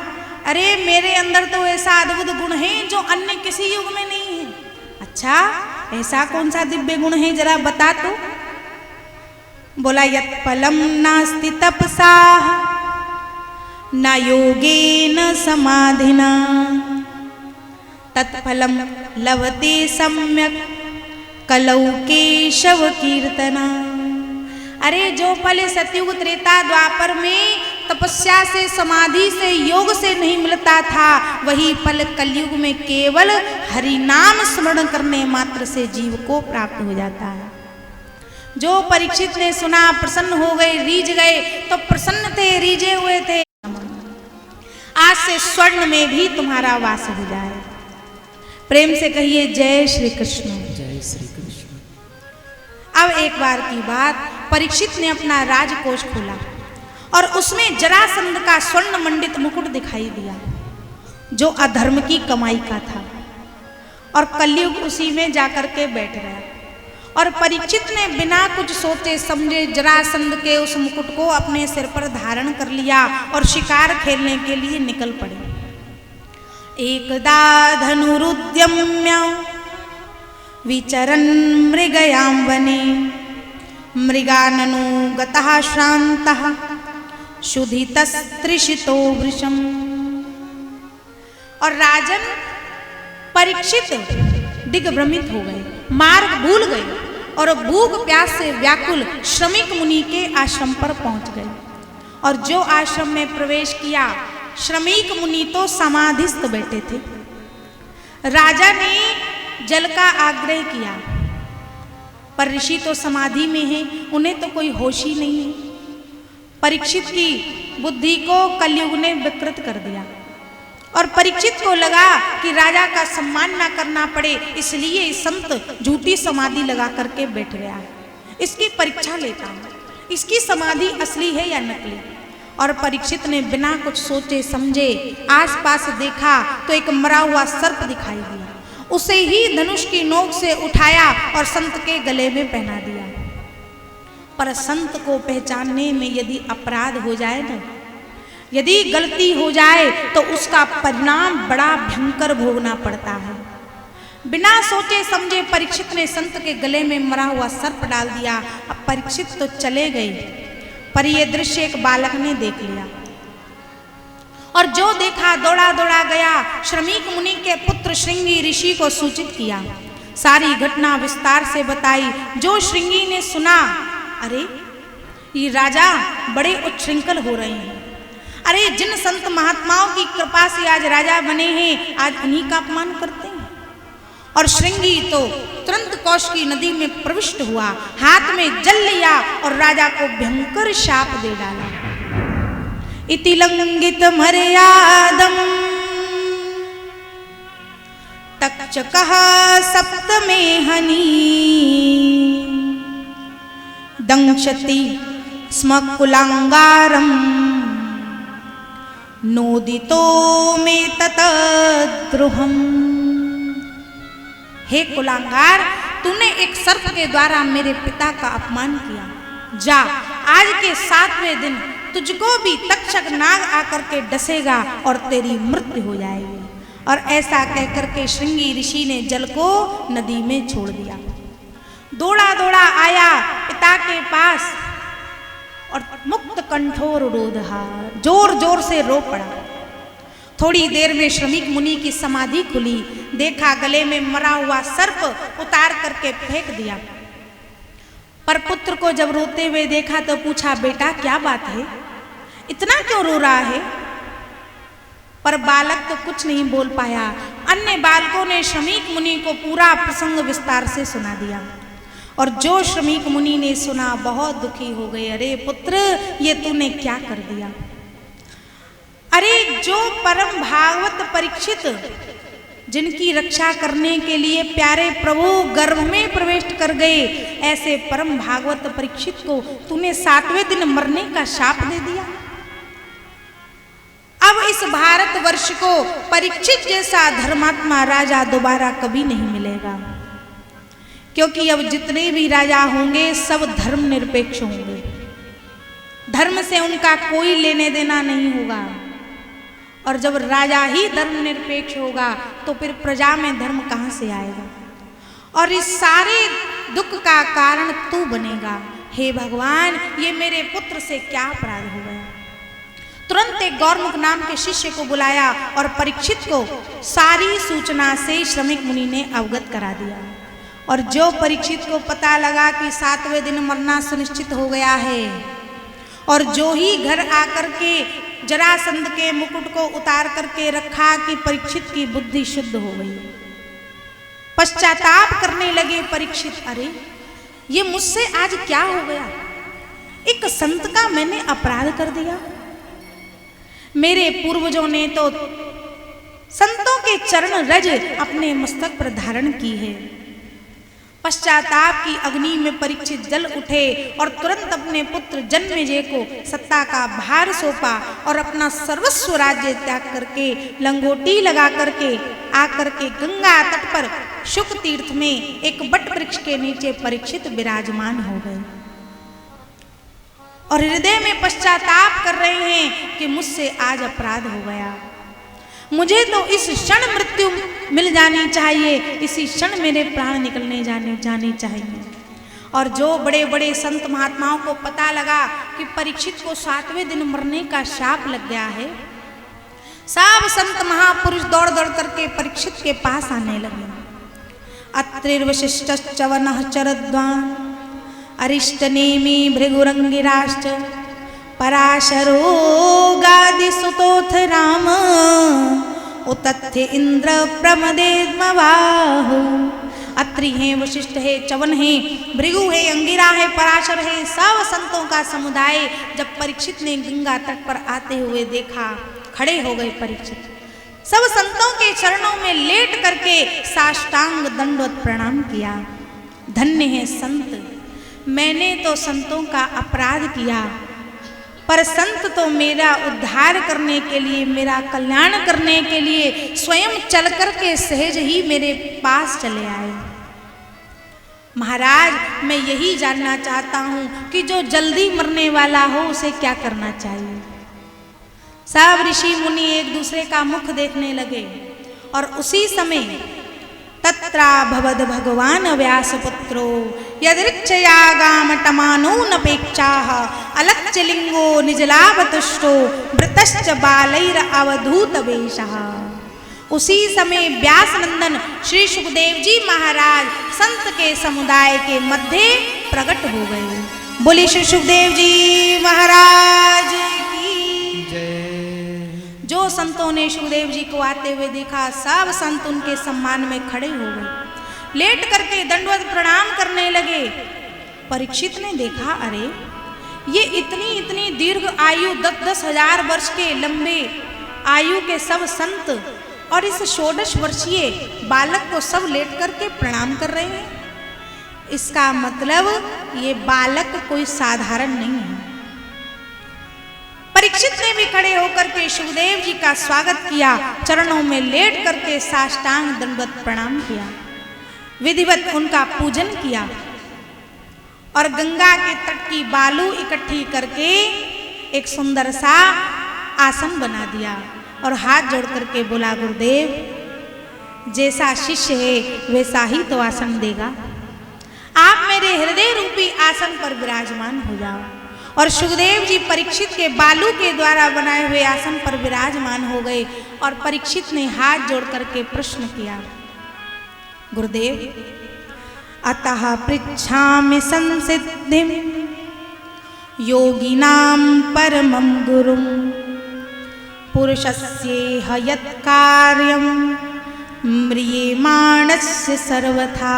अरे मेरे अंदर तो ऐसा अद्भुत गुण है जो अन्य किसी युग में नहीं है। अच्छा, ऐसा कौन सा दिव्य गुण है, जरा बता तो। बोला, यत् फलम नास्ति तपसा न योगेन समाधिना तत्फलम लभते सम्यक कलौ केशव कीर्तना। अरे जो फल सतयुग त्रेता द्वापर में तपस्या से, समाधि से, योग से नहीं मिलता था, वही फल कलयुग में केवल हरि नाम स्मरण करने मात्र से जीव को प्राप्त हो जाता है। जो परीक्षित ने सुना, प्रसन्न हो गए, रीझ गए, तो प्रसन्न थे, रीझे हुए थे। आज से स्वर्ण में भी तुम्हारा वास हो जाए। प्रेम से कहिए जय श्री कृष्ण। जय श्री कृष्ण। अब एक बार की बात, परीक्षित ने अपना राजकोष खोला और उसमें जरासंध का स्वर्ण मंडित मुकुट दिखाई दिया, जो अधर्म की कमाई का था। और कलयुग उसी में जाकर के बैठ गया। और परीक्षित ने बिना कुछ सोचे समझे जरासंध के उस मुकुट को अपने सिर पर धारण कर लिया और शिकार खेलने के लिए निकल पड़े। एकदा धनुरुद्यम्य विचरन् मृगयां वने मृगाननु गतः श्रान्तः क्षुधितस्तृषितो वृषम्। और राजन परीक्षित दिग्भ्रमित हो गए, मार्ग भूल गए और भूख प्यास से व्याकुल श्रमिक मुनि के आश्रम पर पहुंच गए। और जो आश्रम में प्रवेश किया, श्रमिक मुनि तो समाधिस्थ बैठे थे। राजा ने जल का आग्रह किया, पर ऋषि तो समाधि में हैं, उन्हें तो कोई होश ही नहीं है। परीक्षित की बुद्धि को कलयुग ने विकृत कर दिया और परीक्षित को लगा कि राजा का सम्मान ना करना पड़े, इसलिए संत झूठी समाधि लगा करके बैठ गया है। इसकी परीक्षा लेता हूं, इसकी समाधि असली है या नकली। और परीक्षित ने बिना कुछ सोचे समझे आसपास देखा तो एक मरा हुआ सर्प दिखाई दिया। उसे ही धनुष की नोक से उठाया और संत के गले में पहना दिया। पर संत को पहचानने में यदि अपराध हो जाए ना, यदि गलती हो जाए तो उसका परिणाम बड़ा भयंकर भोगना पड़ता है। बिना सोचे समझे परीक्षित ने संत के गले में मरा हुआ सर्प डाल दिया। अब परीक्षित तो चले गए, पर यह दृश्य एक बालक ने देख लिया और जो देखा दौड़ा दौड़ा गया, श्रमिक मुनि के पुत्र श्रृंगी ऋषि को सूचित किया। सारी घटना विस्तार से बताई। जो श्रृंगी ने सुना, अरे ये राजा बड़े उच्छृंखल हो रहे हैं। अरे जिन संत महात्माओं की कृपा से आज राजा बने हैं, आज उन्हीं का अपमान करते हैं। और श्रृंगी तो तुरंत कौश की नदी में प्रविष्ट हुआ, हाथ में जल लिया और राजा को भयंकर शाप दे डाला। इति लंघित मर्यादम तक्षकः सप्तमे हनी दंशति स्म कुलांगारम नोदितो मे ततद्रुहम्। हे कुलांगार, तूने एक सर्प के द्वारा मेरे पिता का अपमान किया। जा, आज के 7वें दिन तुझको भी तक्षक नाग आकर के डसेगा और तेरी मृत्यु हो जाएगी। और ऐसा कहकर के श्रृंगी ऋषि ने जल को नदी में छोड़ दिया। दौड़ा दौड़ा आया पिता के पास और मुक्त कंठोर रोदहा, जोर जोर से रो पड़ा। थोड़ी देर में श्रमिक मुनि की समाधि खुली, देखा गले में मरा हुआ सर्प उतार करके फेंक दिया। पर पुत्र को जब रोते हुए देखा तो पूछा, बेटा क्या बात है, इतना क्यों रो रहा है? पर बालक तो कुछ नहीं बोल पाया। अन्य बालकों ने श्रमिक मुनि को पूरा प्रसंग विस्तार से सुना दिया। और जो श्रमिक मुनि ने सुना बहुत दुखी हो गए। अरे पुत्र, ये तूने क्या कर दिया? अरे जो परम भागवत परीक्षित, जिनकी रक्षा करने के लिए प्यारे प्रभु गर्भ में प्रवेश कर गए, ऐसे परम भागवत परीक्षित को तूने 7वें दिन मरने का शाप दे दिया। अब इस भारतवर्ष को परीक्षित जैसा धर्मात्मा राजा दोबारा कभी नहीं मिलेगा, क्योंकि अब जितने भी राजा होंगे सब धर्म निरपेक्ष होंगे। धर्म से उनका कोई लेने देना नहीं होगा। और जब राजा ही धर्म निरपेक्ष होगा तो फिर प्रजा में धर्म कहाँ से आएगा? और इस सारे दुख का कारण तू बनेगा। हे भगवान, ये मेरे पुत्र से क्या अपराध हो गया? तुरंत एक गौरमुख नाम के शिष्य को बुलाया और परीक्षित को सारी सूचना से श्रमिक मुनि ने अवगत करा दिया। और जो परीक्षित को पता लगा कि 7वें दिन मरना सुनिश्चित हो गया है, और जो ही घर आकर के जरासंध के मुकुट को उतार करके रखा कि परीक्षित की बुद्धि शुद्ध हो गई। पश्चाताप करने लगे परीक्षित, अरे ये मुझसे आज क्या हो गया? एक संत का मैंने अपराध कर दिया। मेरे पूर्वजों ने तो संतों के चरण रज अपने मस्तक पर धारण की है। पश्चाताप की अग्नि में परीक्षित जल उठे और तुरंत अपने पुत्र जन्मेजय को सत्ता का भार सौंपा और अपना सर्वस्व राज्य त्याग करके लंगोटी लगा करके आकर के गंगा तट पर शुक तीर्थ में एक बट वृक्ष के नीचे परीक्षित विराजमान हो गए और हृदय में पश्चाताप कर रहे हैं कि मुझसे आज अपराध हो गया। मुझे तो इस क्षण मृत्यु मिल जानी चाहिए, इसी क्षण मेरे प्राण निकलने जाने चाहिए। और जो बड़े बड़े संत महात्माओं को पता लगा कि परीक्षित को 7वें दिन मरने का शाप लग गया है, सब संत महापुरुष दौड़ दौड़ करके परीक्षित के पास आने लगे। अत्रिर्वशिष्टश्च वनः चरद्वान् अरिष्टनेमि भृगुरंगिराश्च पराशरो गादिसुतोऽथ राम उतथ्य इंद्र प्रमदेद्मवाहु। अत्रि है, वशिष्ठ है, चवन है, भृगु है, अंगिरा है, पराशर है, सब संतों का समुदाय जब परीक्षित ने गंगा तट पर आते हुए देखा, खड़े हो गए परीक्षित। सब संतों के चरणों में लेट करके साष्टांग दंडवत प्रणाम किया। धन्य है संत, मैंने तो संतों का अपराध किया, पर संत तो मेरा उद्धार करने के लिए, मेरा कल्याण करने के लिए स्वयं चल करके सहज ही मेरे पास चले आए। महाराज, मैं यही जानना चाहता हूँ कि जो जल्दी मरने वाला हो उसे क्या करना चाहिए? सब ऋषि मुनि एक दूसरे का मुख देखने लगे और उसी समय तत्रा भवद भगवान व्यासपुत्रो यदृच्छयागामटमानोनपेक्षाः अलक्ष्यलिंगो निजलाभतुष्टो वृतश्च बालैर अवधूत वेशः। उसी समय व्यास नंदन श्री सुखदेव जी महाराज संत के समुदाय के मध्य प्रकट हो गए। बोले श्री सुखदेव जी महाराज की जय। जो संतों ने सुखदेव जी को आते हुए देखा, सब संत उनके सम्मान में खड़े हो गए, लेट करके दंडवत प्रणाम करने लगे। परीक्षित ने देखा, अरे ये इतनी दीर्घ आयु 10-10 हजार वर्ष के लंबे आयु के सब संत और इस 16 वर्षीय बालक को सब लेट करके प्रणाम कर रहे हैं। इसका मतलब ये बालक कोई साधारण नहीं है। परीक्षित ने भी खड़े होकर के सुखदेव जी का स्वागत किया, चरणों में लेट करके साष्टांग दंडवत प्रणाम किया, विधिवत उनका पूजन किया और गंगा के तट की बालू इकट्ठी करके एक सुंदर सा आसन बना दिया और हाथ जोड़ करके बोला, गुरुदेव जैसा शिष्य है वैसा ही तो आसन देगा, आप मेरे हृदय रूपी आसन पर विराजमान हो जाओ। और सुखदेव जी परीक्षित के बालू के द्वारा बनाए हुए आसन पर विराजमान हो गए और परीक्षित ने हाथ जोड़ करके प्रश्न किया, गुरुदेव अतः पृच्छामि संसिद्धिं योगिनां परमं गुरुं पुरुषस्येह यत् कार्यं म्रियमाणस्य सर्वथा।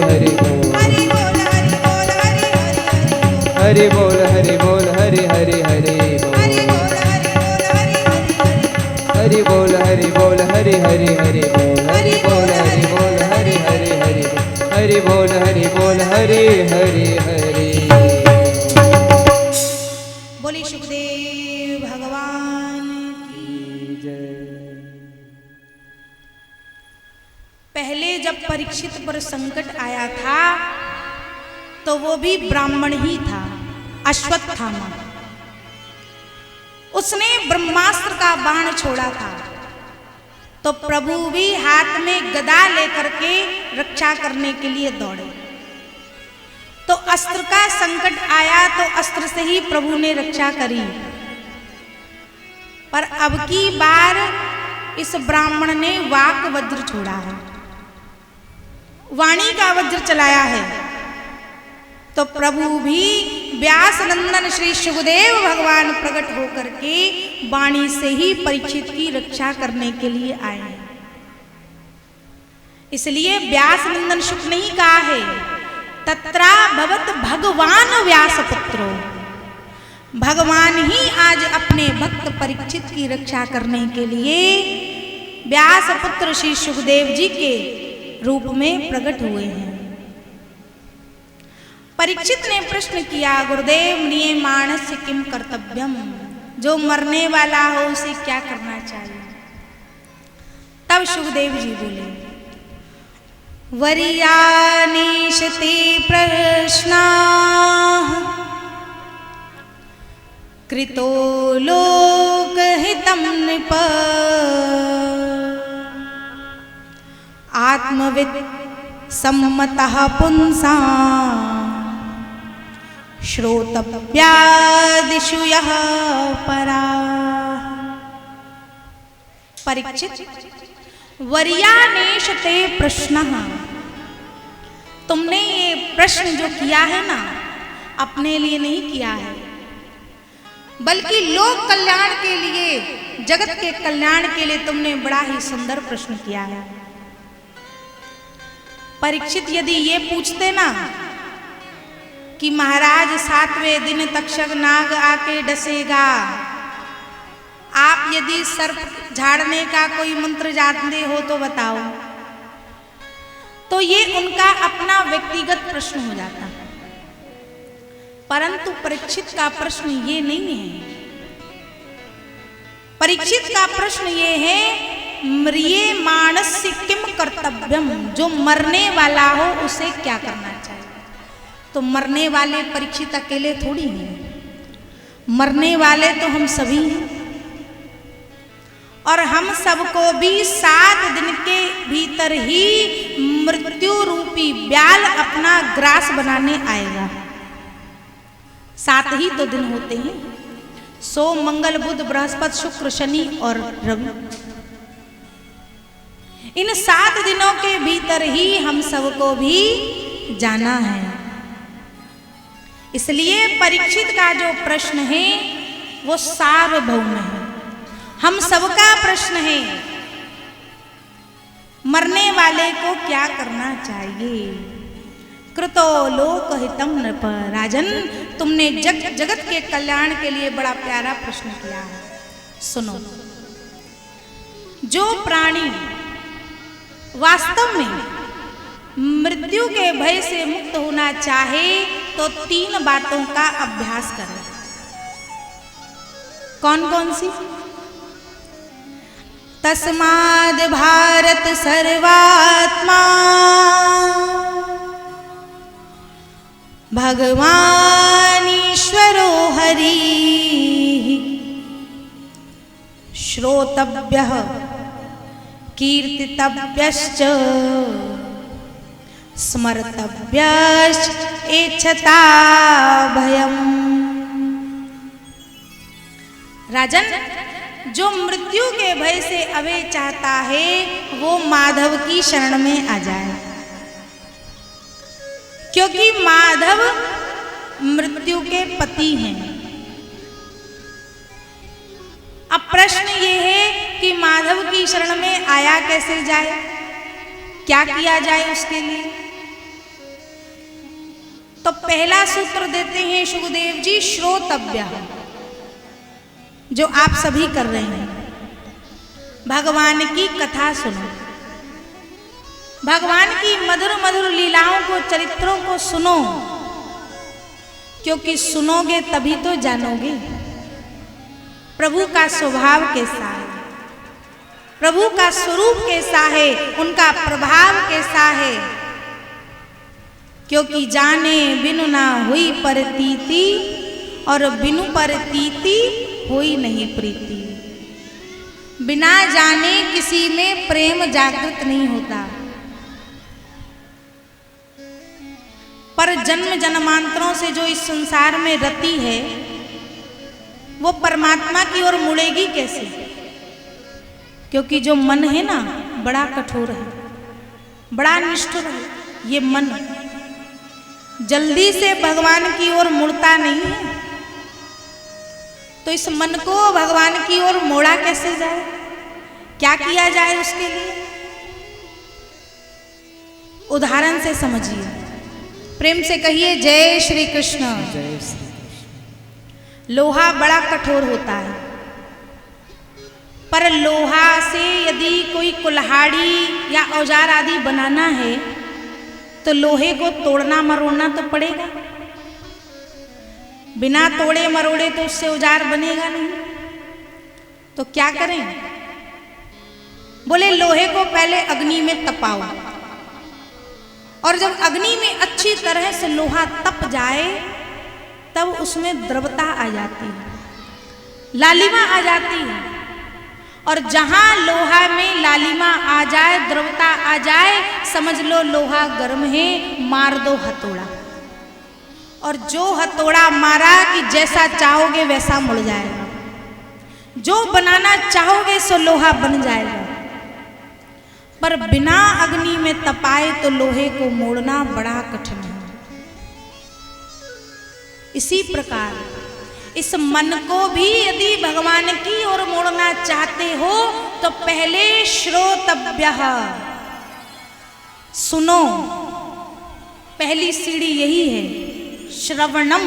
हरि बोल हरि बोल हरि हरि हरि। बोली सुखदेव भगवान की जय। पहले जब परीक्षित पर संकट आया था तो वो भी ब्राह्मण ही था, अश्वत्थामा। उसने ब्रह्मास्त्र का बाण छोड़ा था तो प्रभु भी हाथ में गदा लेकर के रक्षा करने के लिए दौड़े। तो अस्त्र का संकट आया तो अस्त्र से ही प्रभु ने रक्षा करी। पर अब की बार इस ब्राह्मण ने वाक वज्र छोड़ा है, वाणी का वज्र चलाया है। तो प्रभु भी व्यास नंदन श्री सुखदेव भगवान प्रकट होकर के वाणी से ही परीक्षित की रक्षा करने के लिए आए हैं। इसलिए व्यास नंदन शुक नहीं कहा है, तत्रा भवत भगवान व्यास पुत्रो। भगवान ही आज अपने भक्त परीक्षित की रक्षा करने के लिए व्यास पुत्र श्री सुखदेव जी के रूप में प्रकट हुए हैं। परीक्षित ने प्रश्न किया, गुरुदेव म्रियमाणस्य किम कर्तव्यम। जो मरने वाला हो उसे क्या करना चाहिए। तब सुखदेव जी बोले, वरीयानीशते प्रश्ना कृतो लोकहितं नृप आत्मवित् सम्मतः पुंसा श्रोतव्यादिषु यः परा। परीक्षित, वर्यानेशते प्रश्नः। तुमने ये प्रश्न जो किया है ना, अपने लिए नहीं किया है, बल्कि लोक कल्याण के लिए, जगत के कल्याण के लिए तुमने बड़ा ही सुंदर प्रश्न किया है। परीक्षित यदि ये पूछते ना कि महाराज 7वें दिन तक्षक नाग आके डसेगा, आप यदि सर्प झाड़ने का कोई मंत्र जानते हो तो बताओ, तो ये उनका अपना व्यक्तिगत प्रश्न हो जाता। परंतु परीक्षित का प्रश्न ये नहीं है। परीक्षित का प्रश्न ये है, म्रियमाणस्य किम कर्तव्यम। जो मरने वाला हो उसे क्या करना चाहिए। तो मरने वाले परीक्षित अकेले थोड़ी हैं, मरने वाले तो हम सभी हैं। और हम सबको भी 7 दिन के भीतर ही मृत्यु रूपी ब्याल अपना ग्रास बनाने आएगा। 7 ही तो दिन होते हैं, सोम मंगल बुध बृहस्पति शुक्र शनि और रवि। इन 7 दिनों के भीतर ही हम सबको भी जाना है। इसलिए परीक्षित का जो प्रश्न है वो सार्वभौम है, हम सबका प्रश्न है। मरने वाले को क्या करना चाहिए। कृतो लोकहितं नृप। राजन, तुमने जगत के कल्याण के लिए बड़ा प्यारा प्रश्न किया है। सुनो, जो प्राणी वास्तव में मृत्यु के भय से मुक्त होना चाहे तो 3 बातों का अभ्यास करें। कौन कौन सी। तस्माद् भारत सर्वात्मा भगवान ईश्वरो हरि श्रोतव्यः कीर्तितव्यश्च स्मर्तव्यश्च इच्छता भयम्। राजन, जो मृत्यु के भय से अभय चाहता है वो माधव की शरण में आ जाए, क्योंकि माधव मृत्यु के पति हैं। अब प्रश्न ये है कि माधव की शरण में आया कैसे जाए, क्या किया जाए उसके लिए। तो पहला सूत्र देते हैं सुखदेव जी, श्रोतव्य, जो आप सभी कर रहे हैं। भगवान की कथा सुनो। भगवान की मधुर मधुर लीलाओं को, चरित्रों को सुनो, क्योंकि सुनोगे तभी तो जानोगे प्रभु का स्वभाव कैसा है, प्रभु का स्वरूप कैसा है, उनका प्रभाव कैसा है। क्योंकि जाने बिनु ना हुई परतीति, और बिनु परतीति हुई नहीं प्रीति। बिना जाने किसी में प्रेम जागृत नहीं होता। पर जन्म जन्मांतरों से जो इस संसार में रति है, वो परमात्मा की ओर मुड़ेगी कैसे? क्योंकि जो मन है ना, बड़ा कठोर है, बड़ा निष्ठुर है। ये मन जल्दी से भगवान की ओर मुड़ता नहीं है। तो इस मन को भगवान की ओर मोड़ा कैसे जाए? क्या किया जाए उसके लिए? उदाहरण से समझिए, प्रेम से कहिए जय श्री कृष्ण। जय श्री कृष्ण। लोहा बड़ा कठोर होता है, पर लोहा से यदि कोई कुल्हाड़ी या औजार आदि बनाना है तो लोहे को तोड़ना मरोड़ना तो पड़ेगा। बिना तोड़े मरोड़े तो उससे औजार बनेगा नहीं। तो क्या करें? बोले लोहे को पहले अग्नि में तपाओ, और जब अग्नि में अच्छी तरह से लोहा तप जाए तब उसमें द्रवता आ जाती है, लालिमा आ जाती है। और जहां लोहा में लालिमा आ जाए, द्रवता आ जाए, समझ लो लोहा गर्म है, मार दो हथौड़ा। और जो हथौड़ा मारा कि जैसा चाहोगे वैसा मुड़ जाएगा, जो बनाना चाहोगे सो लोहा बन जाएगा। पर बिना अग्नि में तपाए तो लोहे को मोड़ना बड़ा कठिन है। इसी प्रकार इस मन को भी यदि भगवान की ओर मोड़ना चाहते हो तो पहले श्रोतव्यः, सुनो। पहली सीढ़ी यही है, श्रवणम।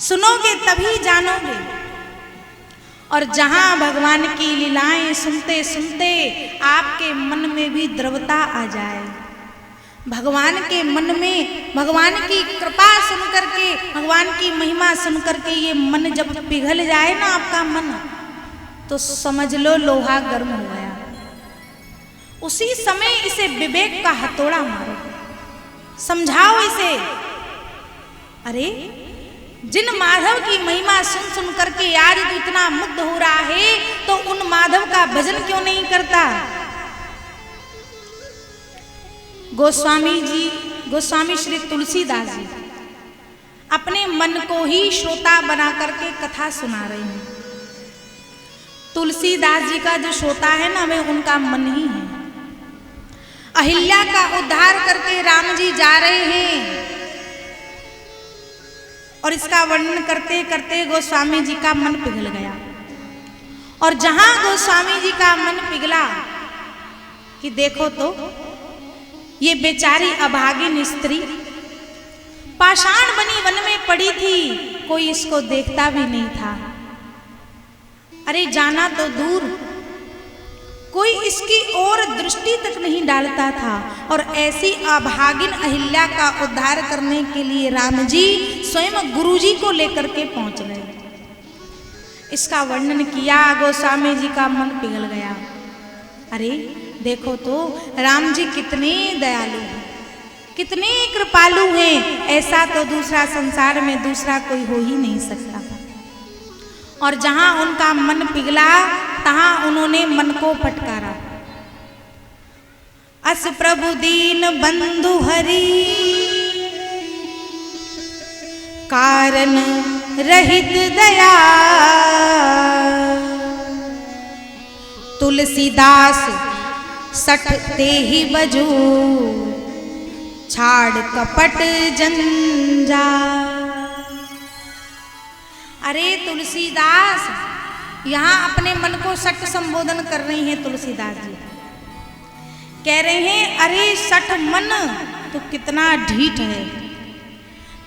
सुनोगे तभी जानोगे। और जहां भगवान की लीलाएं सुनते सुनते आपके मन में भी द्रवता आ जाए, भगवान के मन में भगवान की कृपा सुनकर के, भगवान की महिमा सुनकर के ये मन जब पिघल जाए ना आपका मन, तो समझ लो लोहा गर्म हो गया। उसी समय इसे विवेक का हथौड़ा मारो, समझाओ इसे। अरे जिन माधव की महिमा सुन सुन करके आज तो इतना मुग्ध हो रहा है, तो उन माधव का भजन क्यों नहीं करता? गोस्वामी श्री तुलसीदास जी अपने मन को ही श्रोता बना करके कथा सुना रहे हैं। तुलसीदास जी का जो श्रोता है ना, वे उनका मन ही है। अहिल्या का उद्धार करके राम जी जा रहे हैं, और इसका वर्णन करते करते गोस्वामी जी का मन पिघल गया। और जहां गोस्वामी जी का मन पिघला कि देखो तो ये बेचारी अभागिन स्त्री पाषाण बनी वन में पड़ी थी, कोई इसको देखता भी नहीं था। अरे जाना तो दूर, कोई इसकी ओर दृष्टि तक नहीं डालता था। और ऐसी अभागिन अहिल्या का उद्धार करने के लिए राम जी स्वयं गुरु जी को लेकर के पहुंच गए। इसका वर्णन किया, गोस्वामी जी का मन पिघल गया। अरे देखो तो राम जी कितने दयालु हैं, कितने कृपालु हैं, ऐसा तो दूसरा संसार में दूसरा कोई हो ही नहीं सकता। और जहां उनका मन पिघला तहां उन्होंने मन को फटकारा। अस प्रभु दीन बंधु हरि, कारण रहित दया, तुलसीदास सठ ते ही बजू, छाड़ कपट जंजा। अरे तुलसीदास यहाँ अपने मन को सठ संबोधन कर रही हैं। तुलसीदास जी कह रहे हैं, अरे सठ मन तो कितना ढीठ है।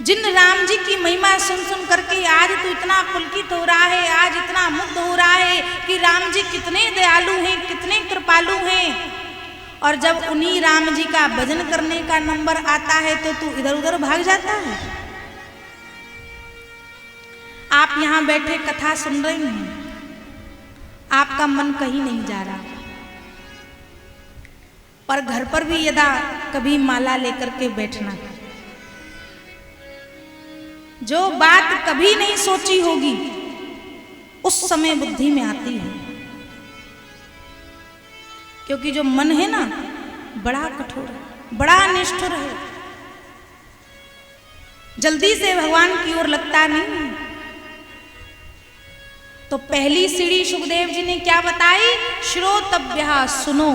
जिन राम जी की महिमा सुन सुन करके आज तो इतना पुलकित हो रहा है, आज इतना मुग्ध हो रहा है कि राम जी कितने दयालु हैं, कितने कृपालु हैं। और जब उन्हीं राम जी का भजन करने का नंबर आता है तो तू इधर उधर भाग जाता है। आप यहां बैठे कथा सुन रही हैं, आपका मन कहीं नहीं जा रहा, पर घर पर भी यदा कभी माला लेकर के बैठना, जो बात कभी नहीं सोची होगी उस समय बुद्धि में आती है। क्योंकि जो मन है ना बड़ा कठोर है, बड़ा निष्ठुर है, जल्दी से भगवान की ओर लगता नहीं। तो पहली सीढ़ी सुखदेव जी ने क्या बताई? श्रोतव्यः, सुनो,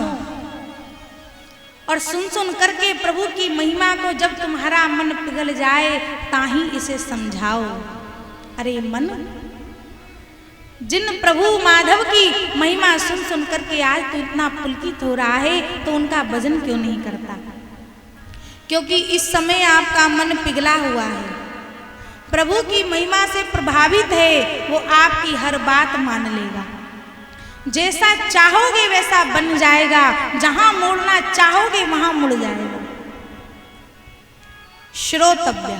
और सुन सुन करके प्रभु की महिमा को जब तुम्हारा मन पिघल जाए ताही इसे समझाओ। अरे मन, जिन प्रभु माधव की महिमा सुन सुन करके आज तो इतना पुलकित हो रहा है तो उनका भजन क्यों नहीं करता? क्योंकि इस समय आपका मन पिघला हुआ है, प्रभु की महिमा से प्रभावित है, वो आपकी हर बात मान लेगा। जैसा चाहोगे वैसा बन जाएगा, जहां मोड़ना चाहोगे वहां मुड़ जाएगा। श्रोतव्य,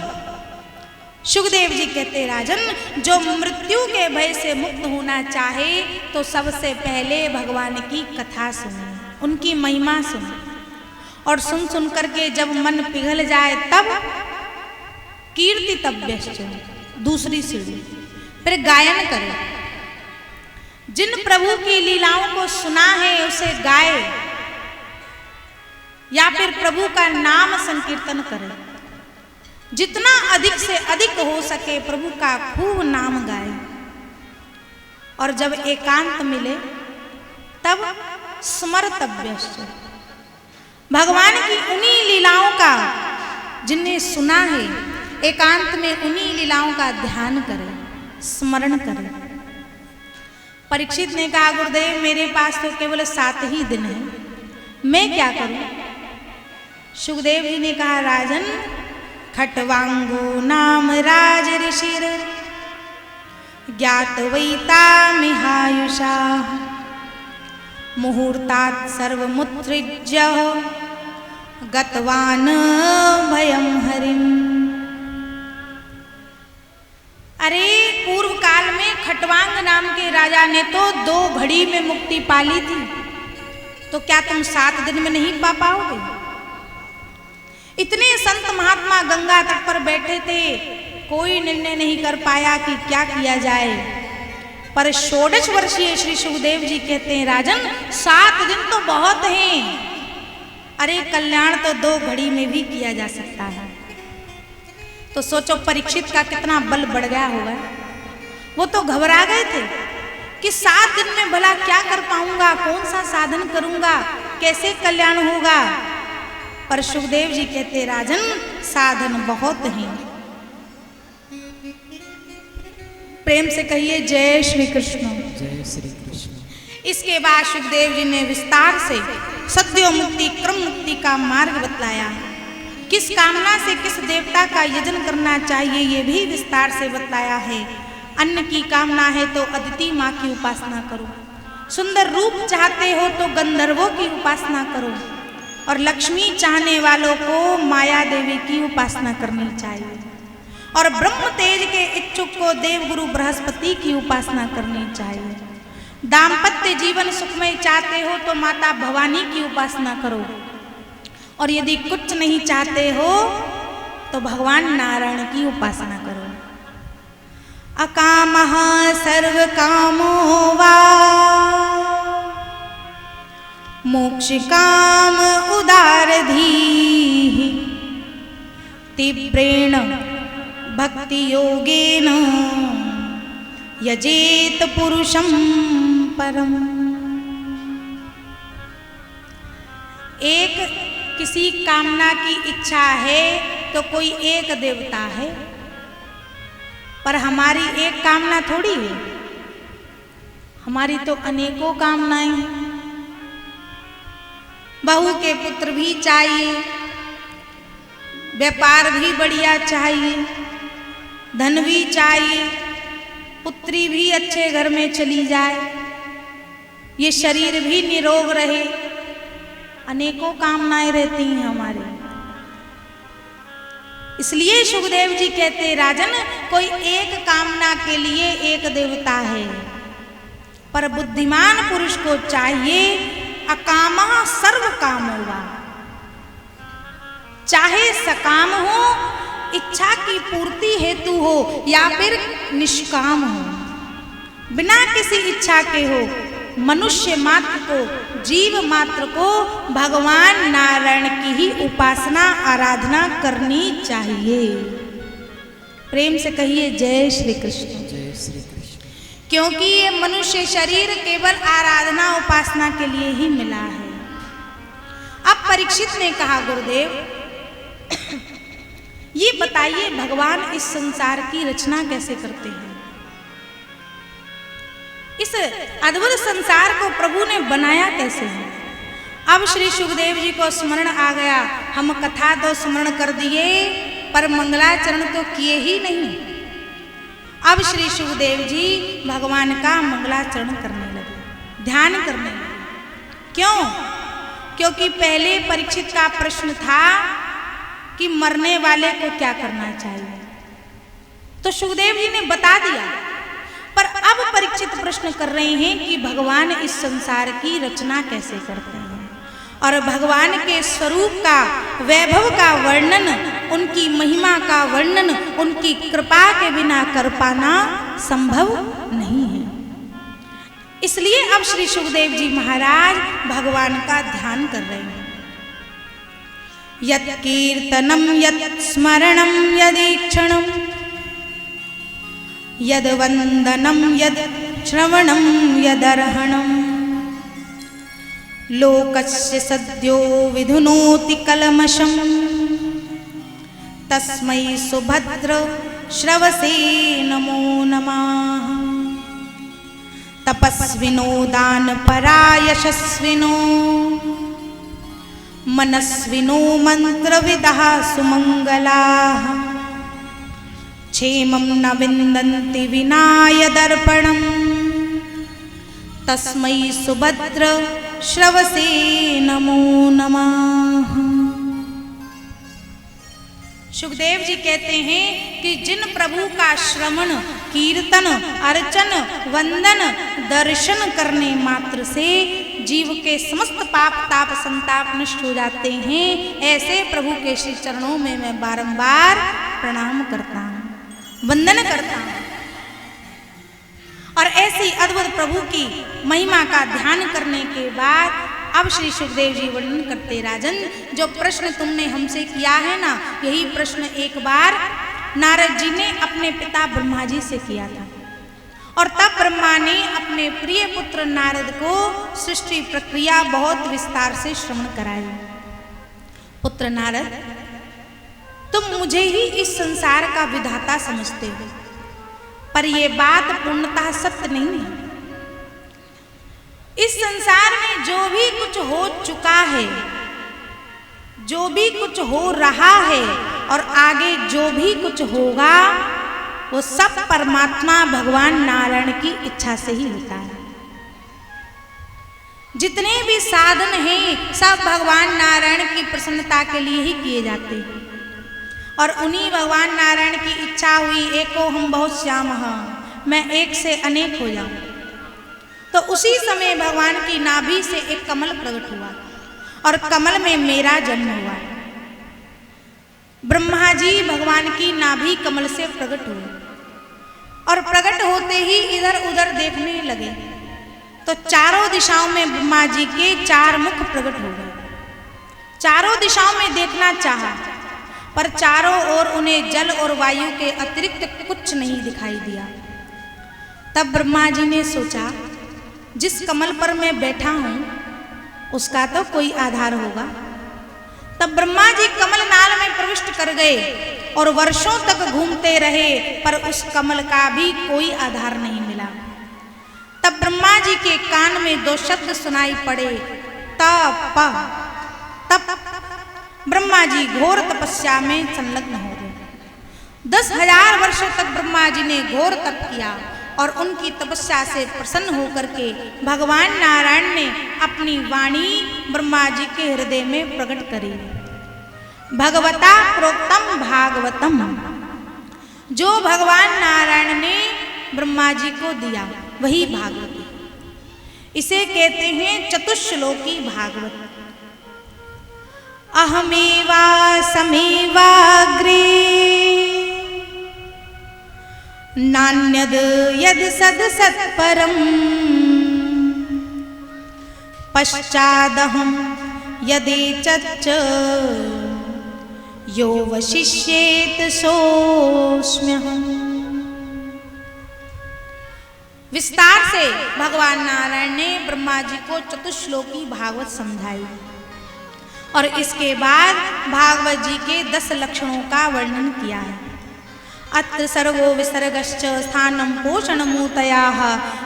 सुखदेव जी कहते राजन, जो मृत्यु के भय से मुक्त होना चाहे तो सबसे पहले भगवान की कथा सुने, उनकी महिमा सुने, और सुन सुन करके जब मन पिघल जाए तब कीर्तितव्यश्च, दूसरी सीढ़ी, फिर गायन करे। जिन प्रभु की लीलाओं को सुना है उसे गाए, या फिर प्रभु का नाम संकीर्तन करे। जितना अधिक से अधिक हो सके प्रभु का खूब नाम गाए, और जब एकांत मिले तब स्मर्तव्यश्च, भगवान की उन्हीं लीलाओं का जिन्हें सुना है एकांत में उन्हीं लीलाओं का ध्यान करे, स्मरण करे। परीक्षित ने कहा गुरुदेव मेरे पास तो केवल 7 ही दिन है, मैं क्या करूं? सुखदेव जी ने कहा राजन, खट्वांगो नाम राज ऋषिर ज्ञातवैता मिहायुषा मुहूर्तात् सर्वमुत्सृज्य गतवान भयं हरिम। अरे पूर्व काल में खट्वांग नाम के राजा ने तो 2 घड़ी में मुक्ति पा ली थी, तो क्या तुम 7 दिन में नहीं पा पाओगे? इतने संत महात्मा गंगा तट पर बैठे थे, कोई निर्णय नहीं कर पाया कि क्या किया जाए, पर 16 वर्षीय श्री सुखदेव जी कहते हैं राजन 7 दिन तो बहुत हैं, अरे कल्याण तो 2 घड़ी में भी किया जा सकता है। तो सोचो परीक्षित का कितना बल बढ़ गया होगा। वो तो घबरा गए थे कि 7 दिन में भला क्या कर पाऊंगा, कौन सा साधन करूंगा, कैसे कल्याण होगा। पर सुखदेव जी कहते राजन साधन बहुत हैं। प्रेम से कहिए जय श्री कृष्ण। जय श्री कृष्ण। इसके बाद सुखदेव जी ने विस्तार से सद्यो मुक्ति क्रम मुक्ति का मार्ग बतलाया, किस कामना से किस देवता का यजन करना चाहिए ये भी विस्तार से बतलाया है। अन्न की कामना है तो अदिति माँ की उपासना करो, सुंदर रूप चाहते हो तो गंधर्वों की उपासना करो, और लक्ष्मी चाहने वालों को माया देवी की उपासना करनी चाहिए, और ब्रह्म तेज के इच्छुक को देवगुरु बृहस्पति की उपासना करनी चाहिए। दाम्पत्य जीवन सुखमय चाहते हो तो माता भवानी की उपासना करो, और यदि कुछ नहीं चाहते हो तो भगवान नारायण की उपासना करो। अकामः सर्व कामो वा मोक्ष काम उदारधीः तीव्रेण भक्ति योगेन यजेत पुरुषं परम। एक किसी कामना की इच्छा है तो कोई एक देवता है, पर हमारी एक कामना थोड़ी है, हमारी तो अनेकों कामनाएं हैं। बहू के पुत्र भी चाहिए, व्यापार भी बढ़िया चाहिए, धन भी चाहिए, पुत्री भी अच्छे घर में चली जाए, ये शरीर भी निरोग रहे, अनेकों कामनाएं रहती हैं हमारी। इसलिए सुखदेव जी कहते राजन, कोई एक कामना के लिए एक देवता है, पर बुद्धिमान पुरुष को चाहिए अकामः सर्व काम होगा। चाहे सकाम हो, इच्छा की पूर्ति हेतु हो, या फिर निष्काम हो, बिना किसी इच्छा के हो, मनुष्य मात्र को, जीव मात्र को भगवान नारायण की ही उपासना आराधना करनी चाहिए। प्रेम से कहिए जय श्री कृष्ण। जय श्री कृष्ण। क्योंकि ये मनुष्य शरीर केवल आराधना उपासना के लिए ही मिला है। अब परीक्षित ने कहा, गुरुदेव ये बताइए भगवान इस संसार की रचना कैसे करते हैं? इस अद्भुत संसार को प्रभु ने बनाया कैसे है? अब श्री सुखदेव जी को स्मरण आ गया। हम कथा तो स्मरण कर दिए, पर मंगलाचरण तो किए ही नहीं। अब श्री सुखदेव जी भगवान का मंगलाचरण करने लगे, ध्यान करने लगे। क्यों? क्योंकि पहले परीक्षित का प्रश्न था कि मरने वाले को क्या करना चाहिए, तो सुखदेव जी ने बता दिया। पर अब परीक्षित प्रश्न कर रहे हैं कि भगवान इस संसार की रचना कैसे करते हैं, और भगवान के स्वरूप का, वैभव का वर्णन, उनकी महिमा का वर्णन उनकी कृपा के बिना कर पाना संभव नहीं है। इसलिए अब श्री सुखदेव जी महाराज भगवान का ध्यान कर रहे हैं। यत् कीर्तनम यत् स्मरणम यदीक्षणम यद वंदनम यद श्रवणम यदर्हणम लोकस्य सद्यो विधुनोति कलमशम तस्मै सुभद्र श्रवसे नमो नमः। तपस्विनो दानपरा यशस्विनो मनस्विनो मंत्रविदः सुमंगलाः क्षेमं न विन्दन्ति विना यदर्पणम् तस्मै सुभद्र श्रवसे नमो नमः। सुखदेव जी कहते हैं कि जिन प्रभु का श्रवण, कीर्तन, अर्चन, वंदन, दर्शन करने मात्र से जीव के समस्त पाप ताप संताप नष्ट हो जाते हैं, ऐसे प्रभु के श्री चरणों में मैं बारंबार प्रणाम करता हूँ, वंदन करता हूँ। और ऐसी अद्भुत प्रभु की महिमा का ध्यान करने के बाद अब श्री सुखदेव जी वर्णन करते, राजन जो प्रश्न तुमने हमसे किया है ना, यही प्रश्न एक बार नारद जी ने अपने पिता ब्रह्मा जी से किया था। और तब ब्रह्मा ने अपने प्रिय पुत्र नारद को सृष्टि प्रक्रिया बहुत विस्तार से श्रवण कराई। पुत्र नारद, तुम मुझे ही इस संसार का विधाता समझते हो, पर यह बात पूर्णतः सत्य नहीं है। इस संसार में जो भी कुछ हो चुका है, जो भी कुछ हो रहा है और आगे जो भी कुछ होगा, वो सब परमात्मा भगवान नारायण की इच्छा से ही होता है। जितने भी साधन हैं सब भगवान नारायण की प्रसन्नता के लिए ही किए जाते हैं। और उन्हीं भगवान नारायण की इच्छा हुई, एको हम बहुत श्याम हैं, मैं एक से अनेक हो जाऊं। तो उसी समय भगवान की नाभि से एक कमल प्रकट हुआ और कमल में मेरा जन्म हुआ। ब्रह्मा जी भगवान की नाभि कमल से प्रकट हुए और प्रकट होते ही इधर उधर देखने लगे तो चारों दिशाओं में ब्रह्मा जी के 4 मुख प्रकट हो गए। चारों दिशाओं में देखना चाहा, पर चारों ओर उन्हें जल और वायु के अतिरिक्त कुछ नहीं दिखाई दिया। तब ब्रह्मा जी ने सोचा, जिस कमल पर मैं बैठा हूं उसका तो कोई आधार होगा। तब ब्रह्मा जी कमल नाल में प्रविष्ट कर गए और वर्षों तक घूमते रहे, पर उस कमल का भी कोई आधार नहीं मिला। तब ब्रह्मा जी के कान में 2 शब्द सुनाई पड़े, तप। तप। ब्रह्मा जी घोर तपस्या में संलग्न हो गए। 10,000 वर्षों तक ब्रह्मा जी ने घोर तप किया और उनकी तपस्या से प्रसन्न होकर के भगवान नारायण ने अपनी वाणी ब्रह्मा जी के हृदय में प्रकट करी। भगवता प्रोक्तम भागवतम, जो भगवान नारायण ने ब्रह्मा जी को दिया वही भागवत, इसे कहते हैं चतुश्लोकी भागवत। अहमेवा समेवाग्रे नान्यद यद सद सत्परम, पश्चादहं यदेचच्च यो वशिष्येत सोऽस्म्यहम्। विस्तार से भगवान नारायण ने ब्रह्मा जी को चतुश्लोकी भागवत समझाई और इसके बाद भागवत जी के 10 लक्षणों का वर्णन किया है। अत्र सर्गो विसर्गश्च स्थानम पोषणमूतयाः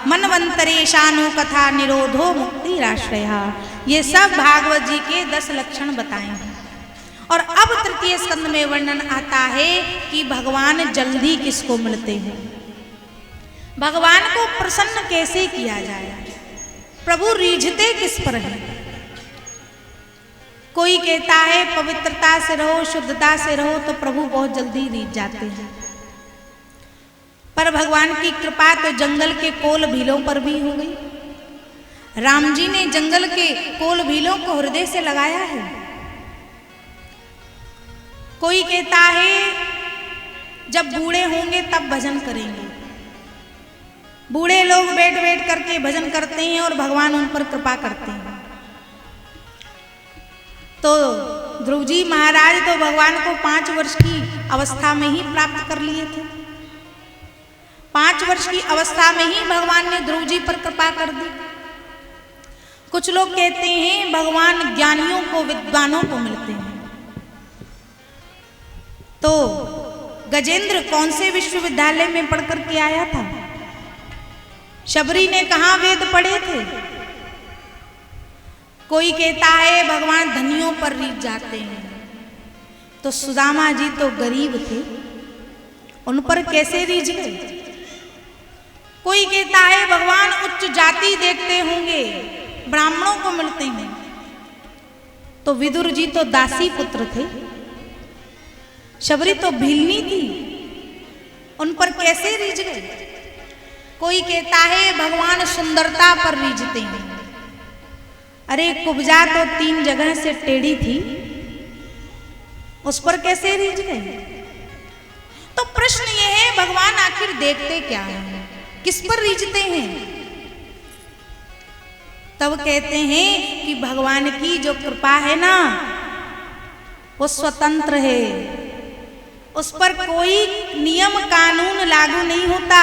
मनवंतरेशानु कथा निरोधो मुक्तिराश्रयः। ये सब भागवत जी के 10 लक्षण बताए हैं। और अब तृतीय स्कंद में वर्णन आता है कि भगवान जल्दी किसको मिलते हैं, भगवान को प्रसन्न कैसे किया जाए, प्रभु रीझते किस पर हैं। कोई कहता है पवित्रता से रहो, शुद्धता से रहो, तो प्रभु बहुत जल्दी रीझ जाते हैं। पर भगवान की कृपा तो जंगल के कोल भीलों पर भी हो गई। राम जी ने जंगल के कोल भीलों को हृदय से लगाया है। कोई कहता है जब बूढ़े होंगे तब भजन करेंगे। बूढ़े लोग बैठ बैठ करके भजन करते हैं और भगवान उन पर कृपा करते हैं। तो ध्रुव जी महाराज तो भगवान को 5 वर्ष की अवस्था में ही प्राप्त कर लिए थे। 5 वर्ष की अवस्था में ही भगवान ने ध्रुव जी पर कृपा कर दी। कुछ लोग कहते हैं भगवान ज्ञानियों को, विद्वानों को मिलते हैं। तो गजेंद्र कौन से विश्वविद्यालय में पढ़कर के आया था? शबरी ने कहाँ वेद पढ़े थे? कोई कहता है भगवान धनियों पर रीझ जाते हैं। तो सुदामा जी तो गरीब थे, उन पर कैसे रीझ गए? कोई कहता है भगवान उच्च जाति देखते होंगे, ब्राह्मणों को मिलते हैं। तो विदुर जी तो दासी पुत्र थे, शबरी तो भीलनी थी, उन पर कैसे रीझ गए? कोई कहता है भगवान सुंदरता पर रीझते हैं। अरे कुब्जा तो 3 जगह से टेढ़ी थी, उस पर कैसे रीझ गए? तो प्रश्न यह है भगवान आखिर देखते क्या हैं, किस पर रीझते हैं? तब कहते हैं कि भगवान की जो कृपा है ना वो स्वतंत्र है, उस पर कोई नियम कानून लागू नहीं होता।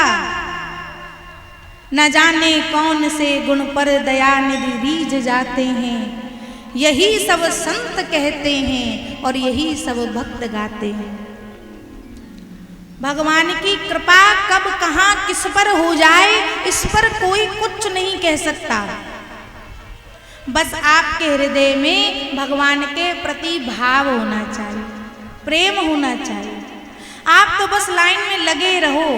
न जाने कौन से गुण पर दया निधि रीझ जाते हैं, यही सब संत कहते हैं और यही सब भक्त गाते हैं। भगवान की कृपा कब कहाँ किस पर हो जाए इस पर कोई कुछ नहीं कह सकता। बस आपके हृदय में भगवान के प्रति भाव होना चाहिए, प्रेम होना चाहिए। आप तो बस लाइन में लगे रहो,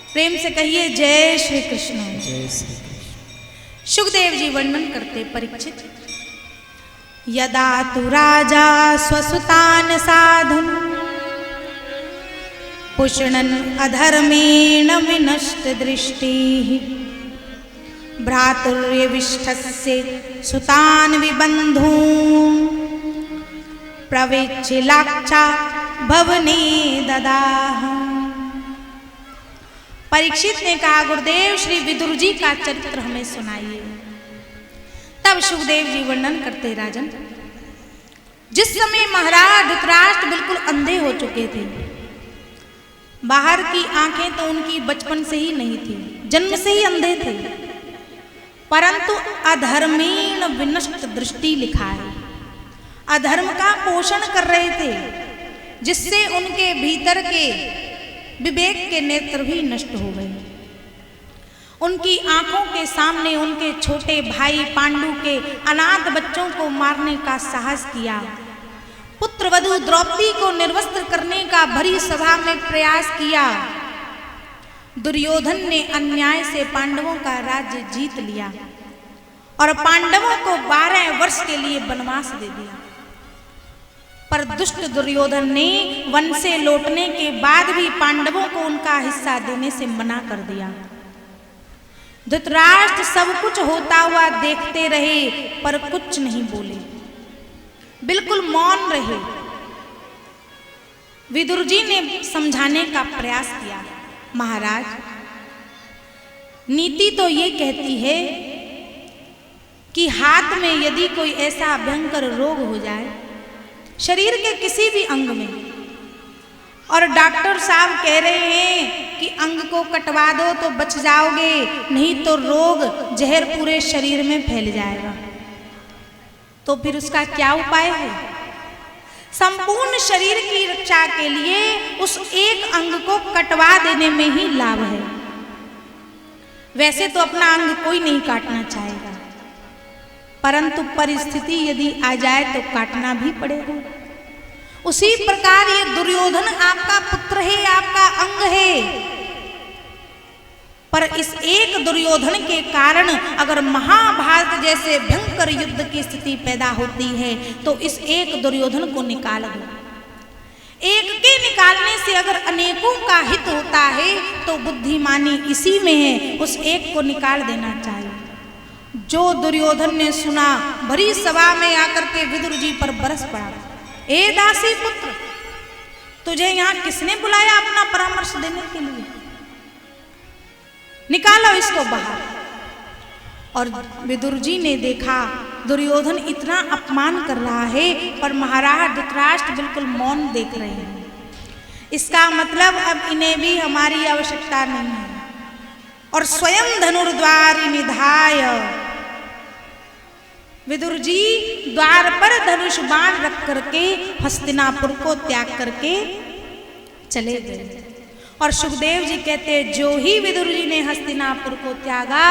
प्रेम से कहिए जय श्री कृष्ण। जय श्री कृष्ण। सुखदेव जी वर्णन करते परीक्षित, यदा तु राजा स्वसुतान साधुन पुष्णन अधर्मेण विनष्ट दृष्टिः भ्रातुर्यविष्ठस्य सुतान विबन्धून् प्रवेच्य लाक्षा भवने ददाह। परीक्षित ने कहा गुरुदेव श्री विदुर जी का चरित्र हमें सुनाइए। तब सुखदेव जी वर्णन करते, राजन जिस समय महाराज धृतराष्ट्र बिल्कुल अंधे हो चुके थे, बाहर की आंखें तो उनकी बचपन से ही नहीं थी, जन्म से ही अंधे थे, परंतु अधर्मेण विनष्ट दृष्टि लिखा है। अधर्म का पोषण कर रहे थे, जिससे उनके भीतर के विवेक के नेत्र भी नष्ट हो गए। उनकी आंखों के सामने उनके छोटे भाई पांडु के अनाथ बच्चों को मारने का साहस किया, पुत्र वधू द्रौपदी को निर्वस्त्र करने का भरी सभा में प्रयास किया, दुर्योधन ने अन्याय से पांडवों का राज्य जीत लिया और पांडवों को 12 वर्ष के लिए वनवास दे दिया। पर दुष्ट दुर्योधन ने वन से लौटने के बाद भी पांडवों को उनका हिस्सा देने से मना कर दिया। धृतराष्ट्र सब कुछ होता हुआ देखते रहे पर कुछ नहीं बोले, बिल्कुल मौन रहे। विदुर जी ने समझाने का प्रयास किया, महाराज नीति तो ये कहती है कि हाथ में यदि कोई ऐसा भयंकर रोग हो जाए शरीर के किसी भी अंग में, और डॉक्टर साहब कह रहे हैं कि अंग को कटवा दो तो बच जाओगे, नहीं तो रोग जहर पूरे शरीर में फैल जाएगा, तो फिर उसका क्या उपाय है? संपूर्ण शरीर की रक्षा के लिए उस एक अंग को कटवा देने में ही लाभ है। वैसे तो अपना अंग कोई नहीं काटना चाहेगा, परंतु परिस्थिति यदि आ जाए तो काटना भी पड़ेगा। उसी प्रकार ये दुर्योधन आपका पुत्र है, आपका अंग है, पर इस एक दुर्योधन के कारण अगर महाभारत जैसे भयंकर युद्ध की स्थिति पैदा होती है तो इस एक दुर्योधन को निकाल दो। एक के निकालने से अगर अनेकों का हित होता है तो बुद्धिमानी इसी में है, उस एक को निकाल देना चाहिए। जो दुर्योधन ने सुना भरी सभा में आकर के विदुर जी पर बरस पड़ा, ए दासी पुत्र, तुझे यहां किसने बुलाया अपना परामर्श देने के लिए? निकालो इसको बाहर। और विदुर जी ने देखा दुर्योधन इतना अपमान कर रहा है पर महाराज धृतराष्ट्र बिल्कुल मौन देख रहे हैं। इसका मतलब अब इन्हें भी हमारी आवश्यकता नहीं है। और स्वयं धनुर्द्वार निधाय विदुर जी द्वार पर धनुष बाण रख करके हस्तिनापुर को त्याग करके चले गए। और सुखदेव जी कहते जो ही विदुर जी ने हस्तिनापुर को त्यागा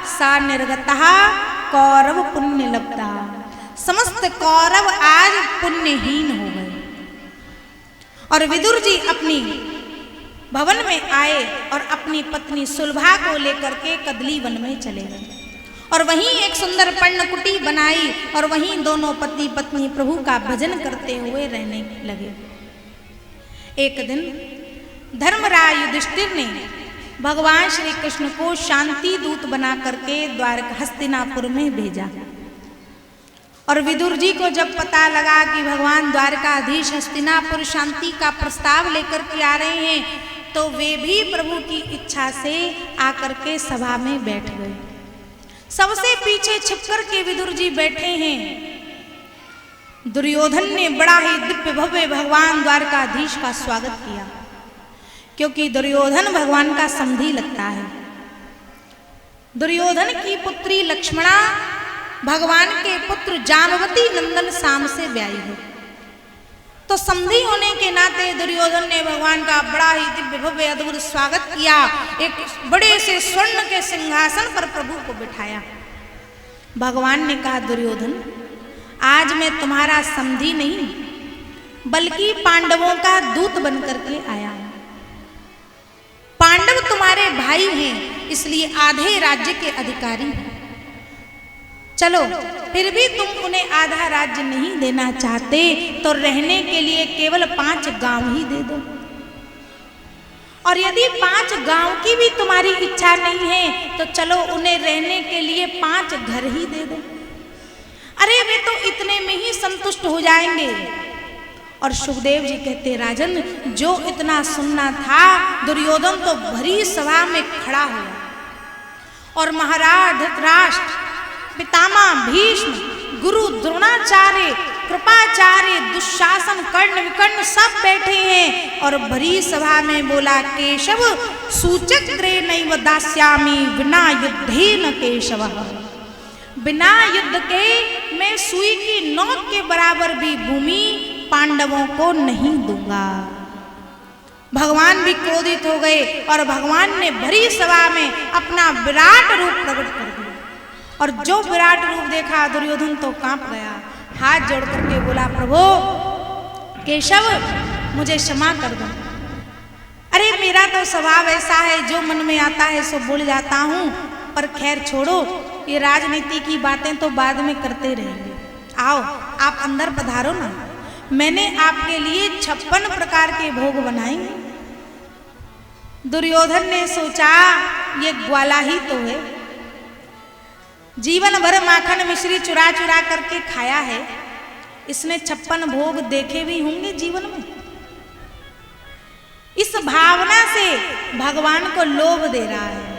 सा निर्गतः कौरव पुण्य लब्धा, समस्त कौरव आज पुण्यहीन हो गए। और विदुर जी अपनी भवन में आए और अपनी पत्नी सुलभा को लेकर के कदली वन में चले गए और वहीं एक सुंदर पर्णकुटी बनाई और वहीं दोनों पति पत्नी प्रभु का भजन करते हुए रहने लगे। एक दिन धर्मराज युधिष्ठिर ने भगवान श्री कृष्ण को शांति दूत बना करके द्वारका हस्तिनापुर में भेजा। और विदुर जी को जब पता लगा कि भगवान द्वारकाधीश हस्तिनापुर शांति का प्रस्ताव लेकर के आ रहे हैं तो वे भी प्रभु की इच्छा से आकर के सभा में बैठ गए। सबसे पीछे छिपकर के विदुर जी बैठे हैं। दुर्योधन ने बड़ा ही दिव्य भव्य भगवान द्वारकाधीश का स्वागत किया, क्योंकि दुर्योधन भगवान का समधी लगता है। दुर्योधन की पुत्री लक्ष्मणा भगवान के पुत्र जामवती नंदन शाम से ब्याही है, तो समधी होने के नाते दुर्योधन ने भगवान का बड़ा ही दिव्य भव्य अद्भुत स्वागत किया। एक बड़े से स्वर्ण के सिंहासन पर प्रभु को बिठाया। भगवान ने कहा दुर्योधन आज मैं तुम्हारा समधी नहीं बल्कि पांडवों का दूत बनकर के आया हूं। पांडव तुम्हारे भाई हैं, इसलिए आधे राज्य के अधिकारी हैं। चलो फिर भी तुम उन्हें आधा राज्य नहीं देना चाहते तो रहने के लिए केवल 5 गांव ही दे दो। और यदि 5 गांव की भी तुम्हारी इच्छा नहीं है तो चलो उन्हें रहने के लिए 5 घर ही दे दो। अरे वे तो इतने में ही संतुष्ट हो जाएंगे। और सुखदेव जी कहते राजन जो इतना सुनना था दुर्योधन तो भरी सभा में खड़ा हुआ और महाराज धृतराष्ट्र, पितामह भीष्म, गुरु द्रोणाचार्य, कृपाचार्य, दुशासन, कर्ण विकर्ण सब बैठे हैं। और भरी सभा में बोला केशव सूचक्रे नैव दास्यामि विना युद्धेन केशवः, बिना युद्ध के मैं सुई की नोक के बराबर भी भूमि पांडवों को नहीं दूंगा। भगवान भी क्रोधित हो गए और भगवान ने भरी सभा में अपना विराट रूप प्रकट कर दिया। और जो विराट रूप देखा दुर्योधन तो कांप गया, हाथ जोड़ करके बोला प्रभु केशव मुझे क्षमा कर दो। अरे मेरा तो स्वभाव ऐसा है, जो मन में आता है सो बोल जाता हूँ। पर खैर छोड़ो, ये राजनीति की बातें तो बाद में करते रहेंगे। आओ आप अंदर पधारो ना, मैंने आपके लिए 56 प्रकार के भोग बनाए। दुर्योधन ने सोचा ये ग्वाला ही तो है, जीवन भर माखन मिश्री चुरा चुरा करके खाया है, इसने 56 भोग देखे भी होंगे जीवन में। इस भावना से भगवान को लोभ दे रहा है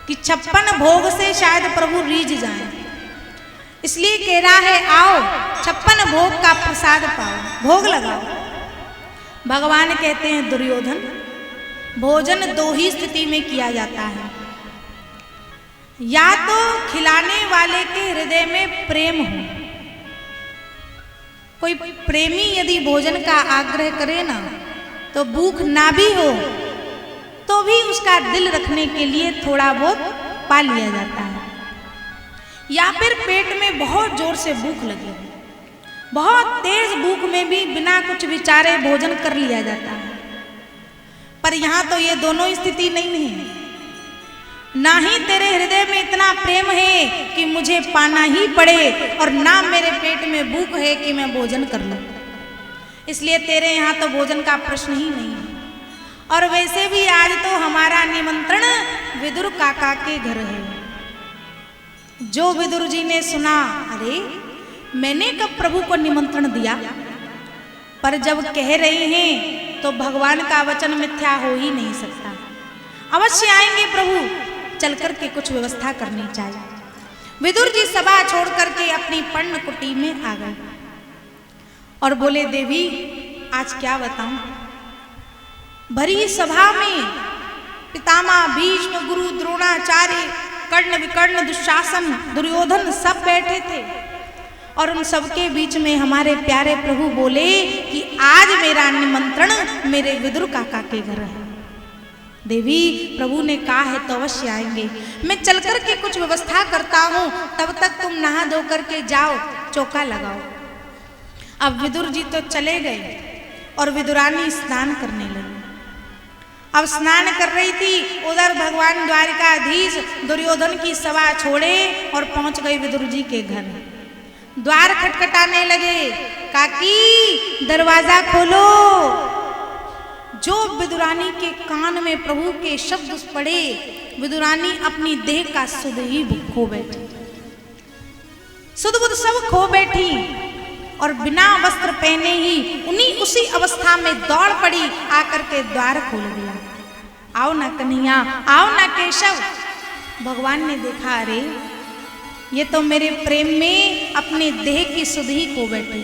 कि 56 भोग से शायद प्रभु रीझ जाएं, इसलिए कह रहा है आओ 56 भोग का प्रसाद पाओ, भोग लगाओ। भगवान कहते हैं दुर्योधन, भोजन 2 ही स्थिति में किया जाता है, या तो खिलाने वाले के हृदय में प्रेम हो। कोई प्रेमी यदि भोजन का आग्रह करे ना, तो भूख ना भी हो तो भी उसका दिल रखने के लिए थोड़ा बहुत पा लिया जाता है। या फिर पेट में बहुत जोर से भूख लगी, बहुत तेज भूख में भी बिना कुछ विचारे भोजन कर लिया जाता है। पर यहाँ तो ये दोनों स्थिति नहीं है, ना ही तेरे हृदय में इतना प्रेम है कि मुझे पाना ही पड़े, और ना मेरे पेट में भूख है कि मैं भोजन कर लूं, इसलिए तेरे यहाँ तो भोजन का प्रश्न ही नहीं है। और वैसे भी आज तो हमारा निमंत्रण विदुर काका के घर है। जो विदुर जी ने सुना, अरे मैंने कब प्रभु को निमंत्रण दिया, पर जब कह रहे हैं तो भगवान का वचन मिथ्या हो ही नहीं सकता। अवश्य आएंगे प्रभु, चल करके कुछ व्यवस्था करनी चाहिए। विदुर जी सभा छोड़ करके अपनी पर्ण कुटी में आ गए और बोले देवी आज क्या बताऊं, भरी सभा में पितामह भीष्म, गुरु द्रोणाचार्य, कर्ण विकर्ण, दुशासन, दुर्योधन सब बैठे थे, और उन सबके बीच में हमारे प्यारे प्रभु बोले कि आज मेरा निमंत्रण मेरे विदुर काका के घर है। देवी प्रभु ने कहा है तो अवश्य आएंगे, मैं चल कर के कुछ व्यवस्था करता हूँ, तब तक तुम नहा धो करके जाओ, चौका लगाओ। अब विदुर जी तो चले गए और विदुरानी स्नान करने लगी। अब स्नान कर रही थी, उधर भगवान द्वारिकाधीश दुर्योधन की सभा छोड़े और पहुंच गए विदुर जी के घर। द्वार खटखटाने लगे, काकी दरवाजा खोलो। जो विदुरानी के कान में प्रभु के शब्द पड़े, विदुरानी अपनी देह का सुध ही खो बैठी, सुध बुध सब खो बैठी, और बिना वस्त्र पहने ही उसी अवस्था में दौड़ पड़ी, आकर के द्वार खोल दिया। आओ ना कन्हैया, आओ ना केशव। भगवान ने देखा, अरे ये तो मेरे प्रेम में अपने देह की सुध ही खो बैठी।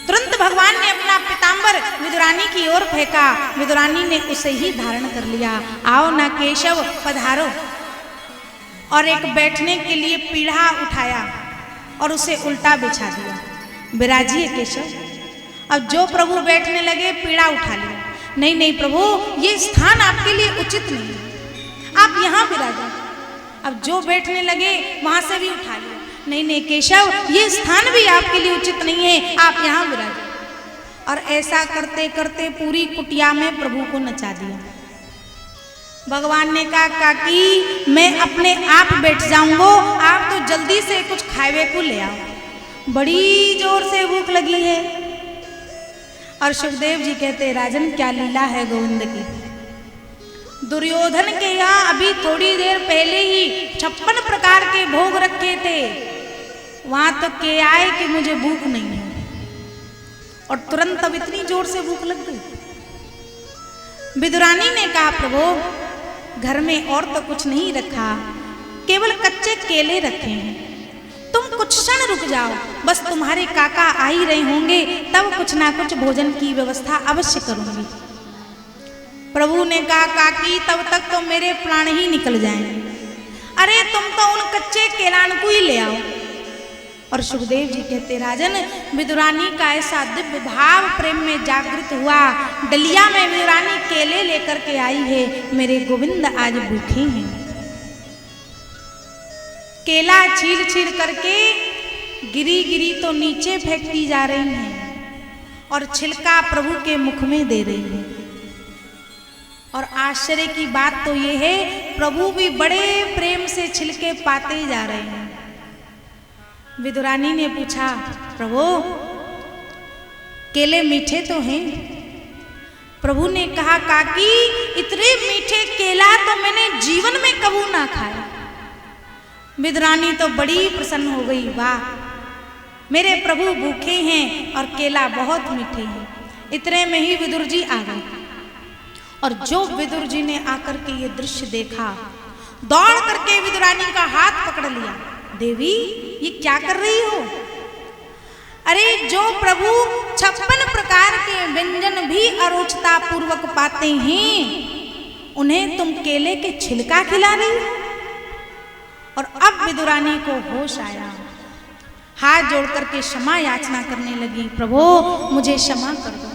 तुरंत भगवान ने अपना पीतांबर विदुरानी की ओर फेंका, विदुरानी ने उसे ही धारण कर लिया। आओ ना केशव पधारो। और एक बैठने के लिए पीढ़ा उठाया और उसे उल्टा बिछा दिया, विराजिए केशव। अब जो प्रभु बैठने लगे पीढ़ा उठा लिया, नहीं नहीं प्रभु ये स्थान आपके लिए उचित नहीं, आप यहाँ विराजें। अब जो बैठने लगे वहां से भी उठा लिया, नहीं नहीं केशव ये स्थान भी आपके लिए उचित नहीं है, आप यहाँ विराजें। और ऐसा करते करते पूरी कुटिया में प्रभु को नचा दिया। भगवान ने कहा, काकी मैं अपने आप बैठ जाऊंगो, आप तो जल्दी से कुछ खावे को ले आओ, बड़ी जोर से भूख लगी है। और सुखदेव जी कहते, राजन क्या लीला है गोविंद की। दुर्योधन के यहाँ अभी थोड़ी देर पहले ही 56 प्रकार के भोग रखे थे, वहां तो के आए कि मुझे भूख नहीं है, और तुरंत अब इतनी जोर से भूख लग गई। विदुरानी ने कहा, प्रभु घर में और तो कुछ नहीं रखा, केवल कच्चे केले रखे हैं, तुम कुछ क्षण रुक जाओ, बस तुम्हारे काका आ ही रहे होंगे, तब कुछ ना कुछ भोजन की व्यवस्था अवश्य करूंगी। प्रभु ने कहा, काकी तब तक तो मेरे प्राण ही निकल जाएंगे, अरे तुम तो उन कच्चे केलान को ही ले आओ। और सुखदेव जी कहते, राजन विदुरानी का ऐसा दिव्य भाव प्रेम में जागृत हुआ, डलिया में विदुरानी केले लेकर के आई है, मेरे गोविंद आज भूखे हैं। केला छील छील करके गिरी गिरी तो नीचे फेंकती जा रही हैं, और छिलका प्रभु के मुख में दे रही है। और आश्चर्य की बात तो ये है, प्रभु भी बड़े प्रेम से छिलके पाते ही जा रहे हैं। विदुरानी ने पूछा, प्रभु केले मीठे तो हैं? प्रभु ने कहा, काकी इतने मीठे केला तो मैंने जीवन में कबू ना खाया। विदुरानी तो बड़ी प्रसन्न हो गई, वाह मेरे प्रभु भूखे हैं और केला बहुत मीठे हैं। इतने में ही विदुर जी आ गए और जो विदुर जी ने आकर के ये दृश्य देखा, दौड़ करके विदुरानी का हाथ पकड़ लिया। देवी ये क्या कर रही हो? अरे जो प्रभु 56 प्रकार के व्यंजन भी अरोचता पूर्वक पाते हैं, उन्हें तुम केले के छिलका खिला रही हो? और अब विदुरानी को होश आया, हाथ जोड़ करके क्षमा याचना करने लगी, प्रभु मुझे क्षमा कर दो,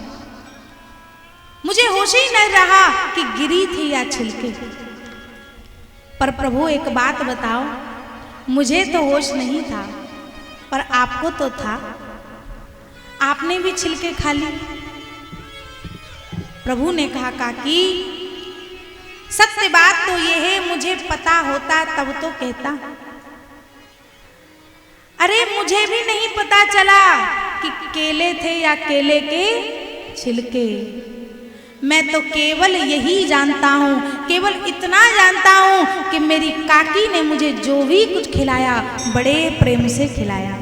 मुझे होश ही नहीं रहा कि गिरी थी या छिलके। पर प्रभु एक बात बताओ, मुझे तो होश नहीं था पर आपको तो था, आपने भी छिलके खा ली। प्रभु ने कहा, काकी सत्य बात तो यह है, मुझे पता होता तब तो कहता। अरे मुझे भी नहीं पता चला कि केले थे या केले के छिलके। मैं तो केवल यही जानता हूँ, केवल इतना जानता हूँ कि मेरी काकी ने मुझे जो भी कुछ खिलाया बड़े प्रेम से खिलाया।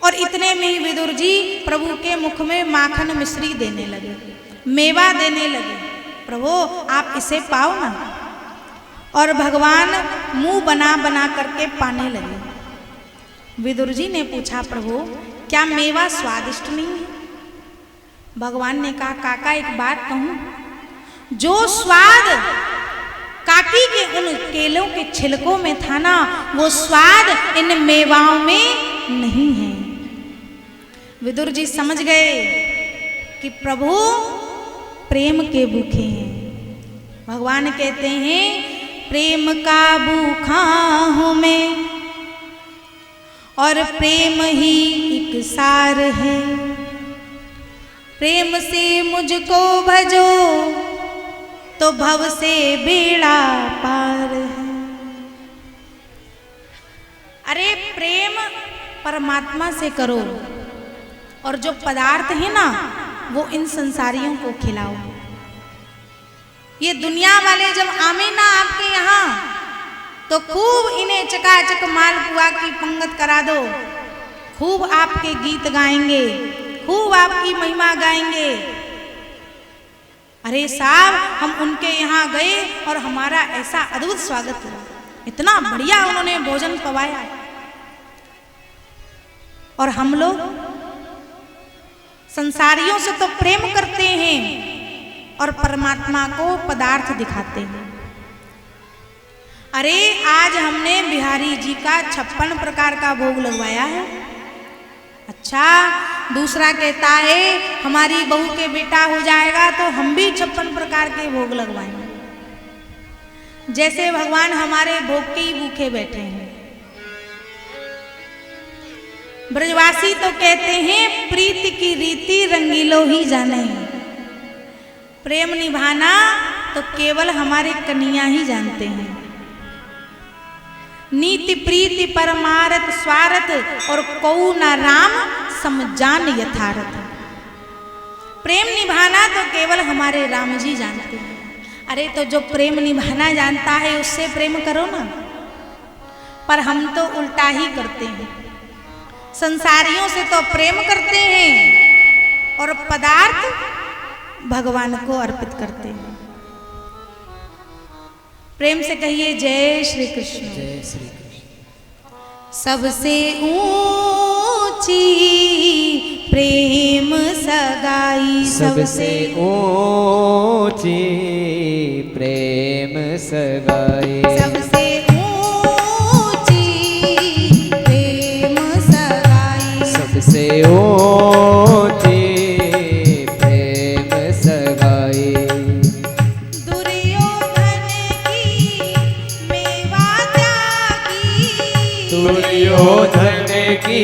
और इतने में ही विदुर जी प्रभु के मुख में माखन मिश्री देने लगे, मेवा देने लगे। प्रभु आप इसे पाओ ना। और भगवान मुंह बना बना करके पाने लगे। विदुर जी ने पूछा, प्रभु क्या मेवा स्वादिष्ट नहीं है? भगवान ने कहा, काका एक बात कहूं, जो स्वाद काकी के उन केलों के छिलकों में था ना, वो स्वाद इन मेवाओं में नहीं है। विदुर जी समझ गए कि प्रभु प्रेम के भूखे हैं। भगवान कहते हैं, प्रेम का भूखा हूं मैं और प्रेम ही एक सार है। प्रेम से मुझको भजो तो भव से बेड़ा पार है। अरे प्रेम परमात्मा से करो और जो पदार्थ है ना वो इन संसारियों को खिलाओ। ये दुनिया वाले जब आवे ना आपके यहाँ तो खूब इन्हें चकाचक मालपुआ की पंगत करा दो, खूब आपके गीत गाएंगे, खूब आपकी महिमा गाएंगे। अरे साहब हम उनके यहाँ गए और हमारा ऐसा अद्भुत स्वागत हुआ, इतना बढ़िया उन्होंने भोजन पवाया। और हम लोग संसारियों से तो प्रेम करते हैं और परमात्मा को पदार्थ दिखाते हैं। अरे आज हमने बिहारी जी का 56 प्रकार का भोग लगवाया है। अच्छा, दूसरा कहता है हमारी बहू के बेटा हो जाएगा तो हम भी 56 प्रकार के भोग लगवाएंगे। जैसे भगवान हमारे भोग के ही भूखे बैठे हैं। ब्रजवासी तो कहते हैं प्रीति की रीति रंगीलो ही जाने। प्रेम निभाना तो केवल हमारे कन्हैया ही जानते हैं। नीति प्रीति परमारथ स्वार्थ और कौ न राम समजान यथार्थ। प्रेम निभाना तो केवल हमारे राम जी जानते हैं। अरे तो जो प्रेम निभाना जानता है उससे प्रेम करो ना। पर हम तो उल्टा ही करते हैं, संसारियों से तो प्रेम करते हैं और पदार्थ भगवान को अर्पित करते हैं। प्रेम से कहिए जय श्री कृष्ण। जय श्री कृष्ण। सबसे ऊंची प्रेम सगाई, सबसे ऊंची प्रेम सगाई, सबसे ऊंची प्रेम सगाई, सबसे ऊंची प्रेम सगाई। दुर्योधन की मेवा त्यागी, दुर्योधन की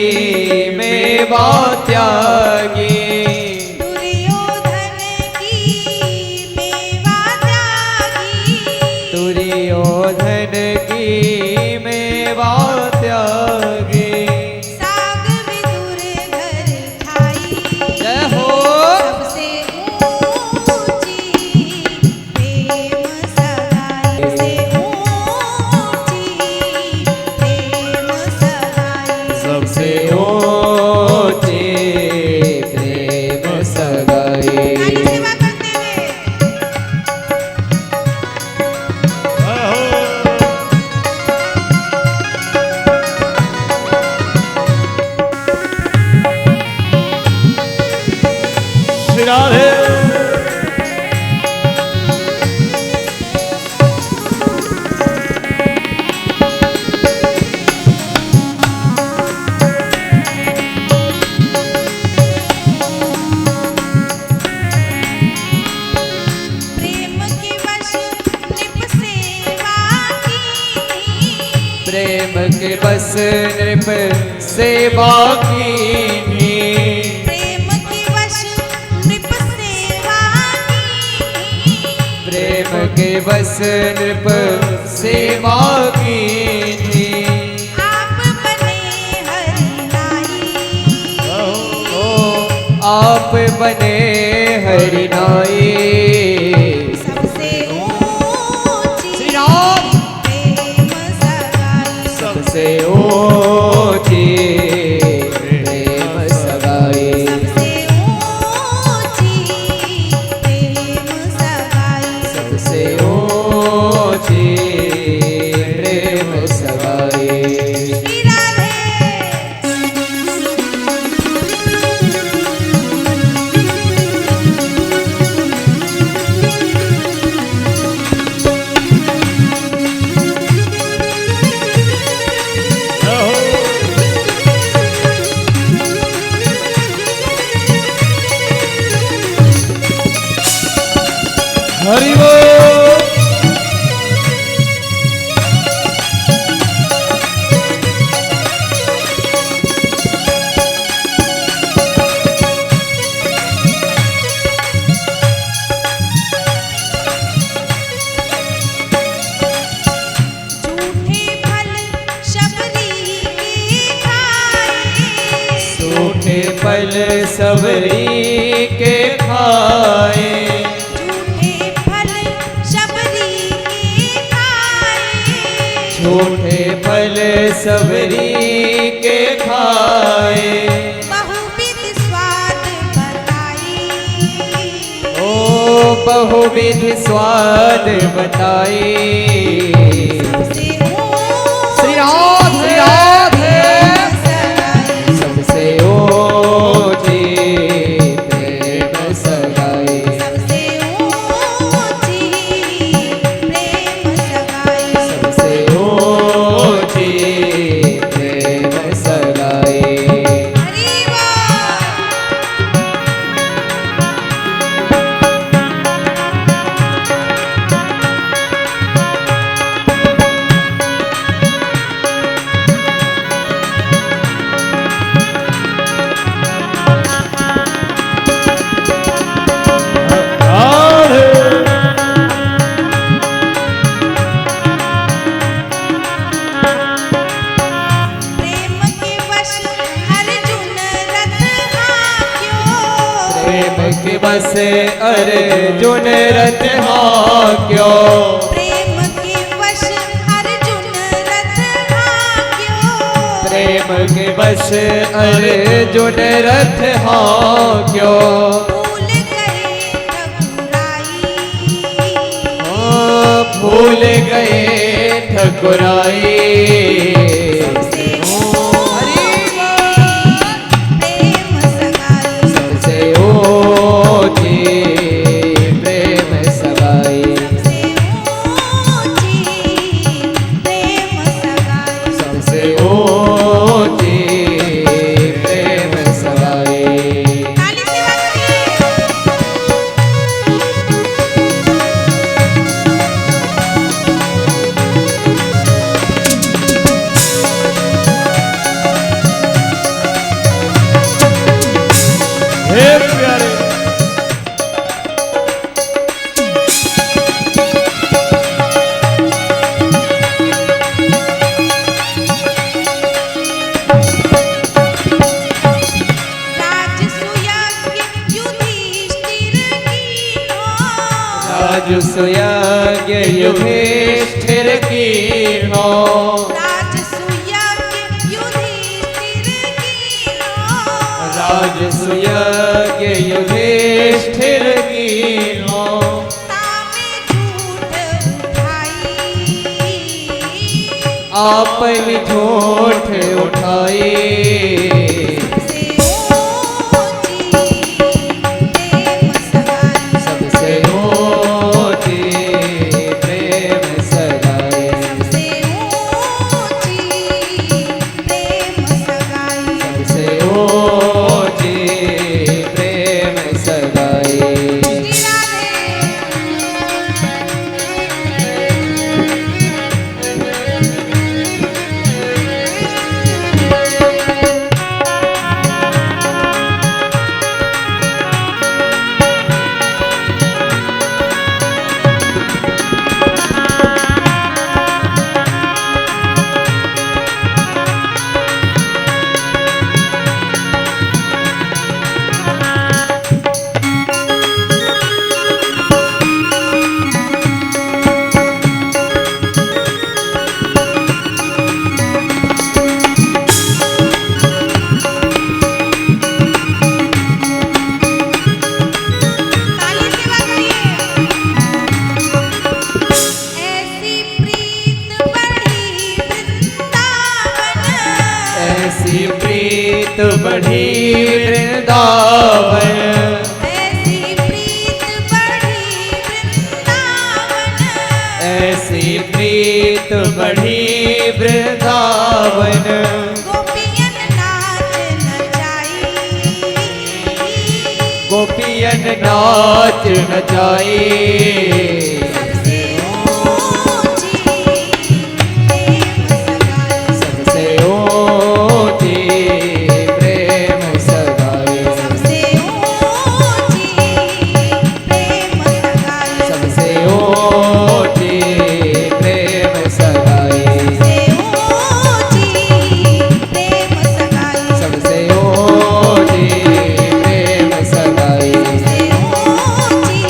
मेवा त्यागी, दुर्योधन ऊंची प्रेम सगाई। ताली सेवा करते हुए श्री राधे। प्रेम के वश नृप सेवा की, प्रेम के बस नृप सेवा कीनी। प्रेम के वश नृप सेवा की, प्रेम के बस नृप सेवा कीनी। आप बने हरि नाई, आप बने हरि नाई। सबसे ऊंची श्री राम। प्रेम सगाई, सबसे ऊंची प्रेम सगाई। सबसे ऊंची प्रेम सगाई, सबसे ऊंची प्रेम सगाई। श्री राधे। हरि बोल। झूठे फल शबरी के खाए, सूखे फल सबरी के खाए। झूठे फल शबरी के खाए, झूठे फल सबरी के खाए। बहुविध स्वाद बताई, ओ बहुविध स्वाद बताई। सबसे श्री राम, श्री राधे। सगाई, सबसे ऊंची प्रेम सगाई। सबसे ऊंची प्रेम सगाई, सबसे ऊंची प्रेम सगाई। हरि बोल। प्रेम के वश अर्जुन रथ हाक्यो, प्रेम के बस अर्जुन रथ हाक्यो। प्रेम के वश अर्जुन रथ हाक्यो, प्रेम के बस अर्जुन रथ हाक्यो। भूल गए ठकुराई, भूल गए ठकुराई। सबसे ऊंची प्रेम सगाई, सबसे ऊंची प्रेम सगाई। सबसे ऊंची प्रेम सगाई, सबसे ऊंची प्रेम सगाई। ताली सेवा करिए। हे प्यारे। राजसुयज्ञ युधिष्ठिर कीनो, राजसुयज्ञ युधिष्ठिर कीनो। राजसुयज्ञ युधिष्ठिर कीनो, राजसुयज्ञ युधिष्ठिर कीन्हो तामे झूठ उठाई आपन झूठ उठाई सबसे ऊंची प्रेम सगाई सबसे ऊंची प्रेम सगाई सबसे ऊंची प्रेम सगाई सबसे ऊंची प्रेम सगाई श्री राधे ताली सेवा करिए। ऐसी प्रीत बढ़ी वृंदावन ऐसी प्रीत बढ़ी वृंदावन ऐसी प्रीत बढ़ी वृंदावन ऐसी प्रीत बढ़ी वृंदावन गोपियन नाच नचाई गोपियन नाच नचाई सबसे ऊंची प्रेम सगाई सबसे ऊंची प्रेम सगाई सबसे ऊंची प्रेम सगाई सबसे ऊंची प्रेम सगाई सबसे ऊंची प्रेम सगाई सबसे ऊंची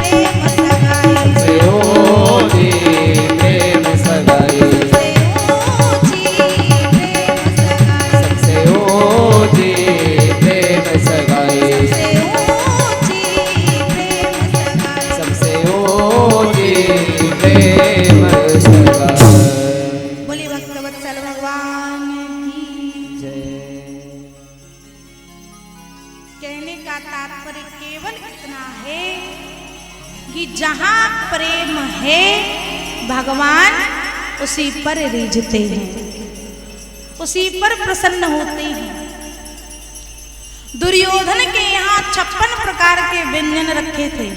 प्रेम सगाई सबसे ऊंची प्रेम सगाई सबसे ऊंची प्रेम सगाई सबसे ऊंची प्रेम सगाई सबसे ऊंची प्रेम सगाई बोलिए भक्तवत्सल भगवान की जय कहने का तात्पर्य केवल इतना है कि जहां प्रेम है भगवान उसी पर रिझते हैं, उसी पर प्रसन्न होते हैं। दुर्योधन के यहाँ 56 प्रकार के व्यंजन रखे थे,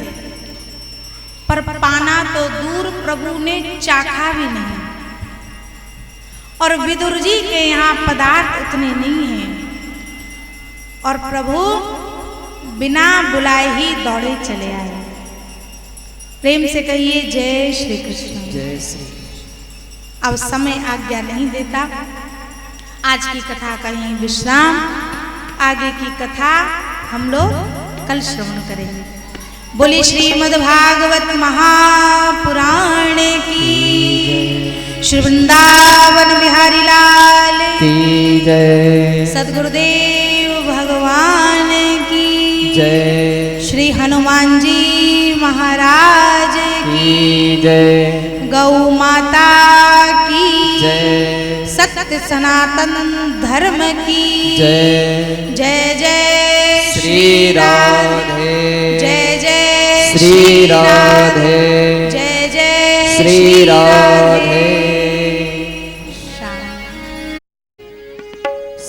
पर पाना तो दूर प्रभु ने चाखा भी नहीं। और विदुर जी के यहाँ पदार्थ उतने नहीं हैं, और प्रभु बिना बुलाए ही दौड़े चले आए। प्रेम से कहिए जय श्री कृष्ण। जय श्री अब समय आज्ञा नहीं देता, आज की कथा का यहीं विश्राम, आगे की कथा हम लोग कल श्रवण करेंगे। बोलिए श्रीमद् भागवत महापुराण की, श्री वृंदावन बिहारी लाल की जय सद्गुरुदेव भगवान की जय श्री हनुमान जी महाराज की जय गौ माता की जय सत्य सनातन धर्म की जय जय जय श्री राधे जय जय श्री राधे जय जय श्री राधे शाम।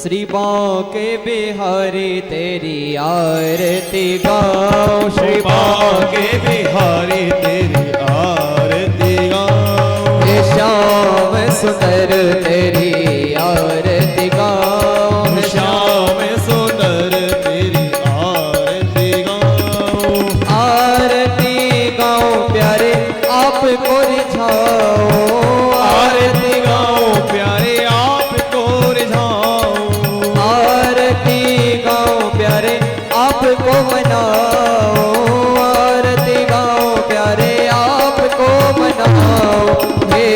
श्री बांके बिहारी तेरी आरती गाओ श्री बांके के बिहारी तेरी आरती गाओ हे श्याम सुंदर तेरी आरती गाओ श्याम सुंदर तेरी आरती गाओ आरती गाओ प्यारे आपको रिझाओ आरती गाओ प्यारे आपको रिझाओ आरती गाओ प्यारे आपको मनाओ आरती गाओ प्यारे आपको मनाओ हे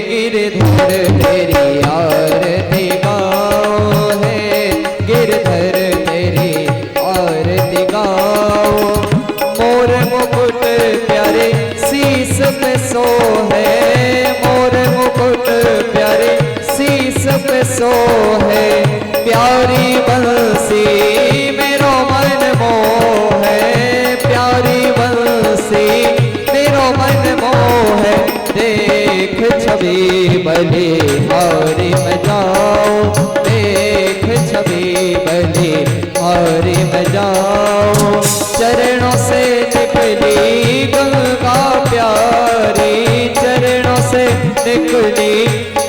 गिरधर तेरी आरती गाओ हे गिरधर तेरी सो है, मोर मुकुट प्यारे शीस पे सो है, प्यारी बंसी मेरो मन मोह है, प्यारी बंसी मेरो मन मोह है। देख छवि बलिहारी में जाओ, देख छवि बलिहारी में जाओ, चरणों से निकली गंगा प्यारी, चरणों से निकली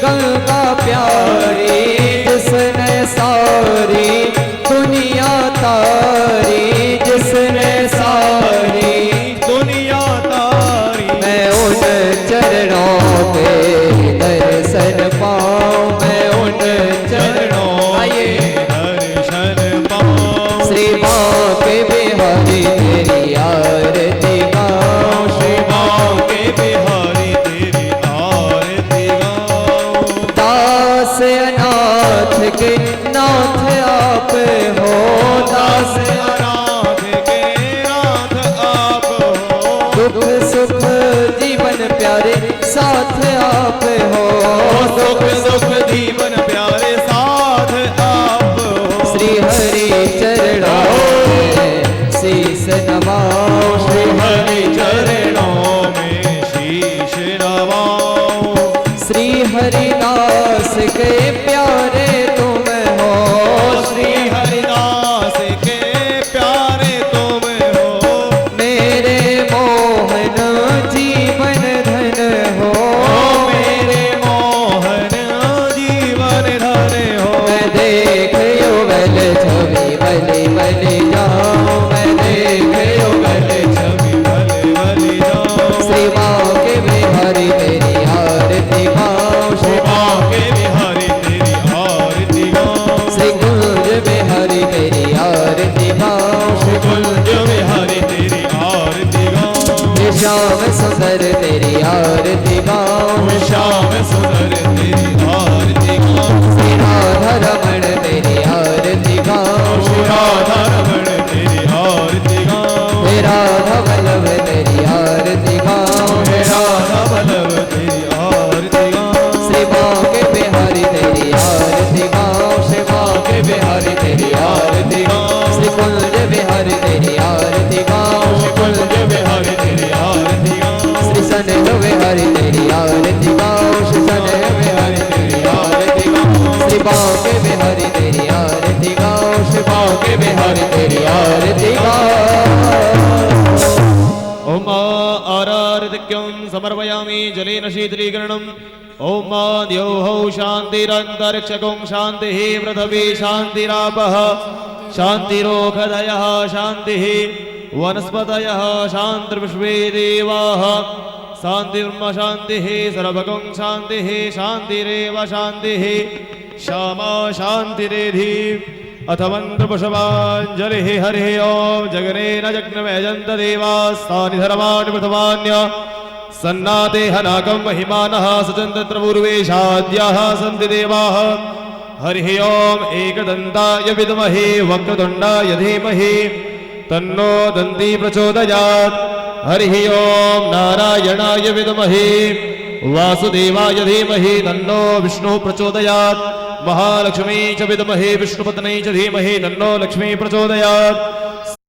गंगा प्यारी, जिसने सारी दुनिया तारी, जिसने सारी दुनिया तारी। मैं उन चरणों पे दर्शन पाऊं, मैं उन चरणों आइए दर्शन पाऊं। श्री माँ के बिहारी तेरी आरती गाऊं, श्री माँ के बिहारी तेरी आरती गाऊं। दास अनाथ के नाथ आप हो, दास अनाथ के नाथ आप हो। दुख सुख जीवन प्यारे साथ आप हो, सुख सुख जीवन प्यारे साथ आप हो। श्री हरि चरणों में शीस नवाओ, श्री हरि चरणों में शीश नवाओ। श्री हरिदास के प्यारे तुम हो, श्री हरिदास के प्यारे तुम हो। मेरे मोहन जीवन धन हो, मेरे मोहन जीवन धन हो। मैं देख युगल छवि बलि बलि जाऊं, मैं देख युगल छवि भले भले जाओ। श्री माँ के बिहारी तेरी आरती गाऊं, श्री माँ के बिहारी तेरी आरती गाऊं। श्री कुंज बिहारी तेरी आरती गाऊं, श्री कुंज बिहारी तेरी आरती गाऊं। श्री श्याम सुंदर तेरी आरती गाऊं, श्याम सुंदर तेरी आरती गाऊं। श्री राधा रमण तेरी आरती गाऊं, श्री राधा रमण तेरी आरती गाऊं। हे राधा वल्लभ तेरी आरती गाऊं, हे राधा वल्लभ तेरी आरती गाऊं। श्री माँ के बिहारी तेरी आरती गाऊं, श्री माँ के बिहारी तेरी आरती गाऊं, श्री कुंज बिहारी तेरी आरती गाऊं, श्री कुंज बिहारी तेरी आरती गाऊं। श्री सनेह बिहारी तेरी आरती गाऊं, श्री सनेह बिहारी तेरी आरती गाऊं, श्री माँ के बिहारी तेरी आरती गाऊं, श्री माँ के बिहारी तेरी आरती गाऊं। ओम आराधिक्यं समर्पयामि जलेन शीतलीकरणम्। ओम द्यौः शान्तिरन्तरिक्षगुं शान्तिः पृथिवी शान्तिरापः शान्तिरोषधयः शान्तिः वनस्पतयः शान्तिर्विश्वे देवाः शान्तिर्ब्रह्म शान्तिः सर्वगुं शान्तिः शान्तिरेव शान्तिः श्यामा शान्तिरेधि। अथ मन्त्रपुष्पाञ्जलिः हरिः ओम्। जगनेन जग्नमयजन्त देवास्तानि धर्माणि प्रथमान्य सन्नाते हनाकं महिमानः सचन्तत्र पूर्वेशाद्याः सन्ति देवाः। हरिः ओम्। एकदन्ताय विद्महे वक्रतुण्डाय धीमहि तन्नो दन्ती प्रचोदयात्। हरिः ओम्। नारायणाय विद्महे वासुदेवाय धीमहि तन्नो विष्णुः प्रचोदयात्। महालक्ष्मी च विद्महे विष्णुपत्न्यै च धीमहि तन्नो लक्ष्मी प्रचोदयात्।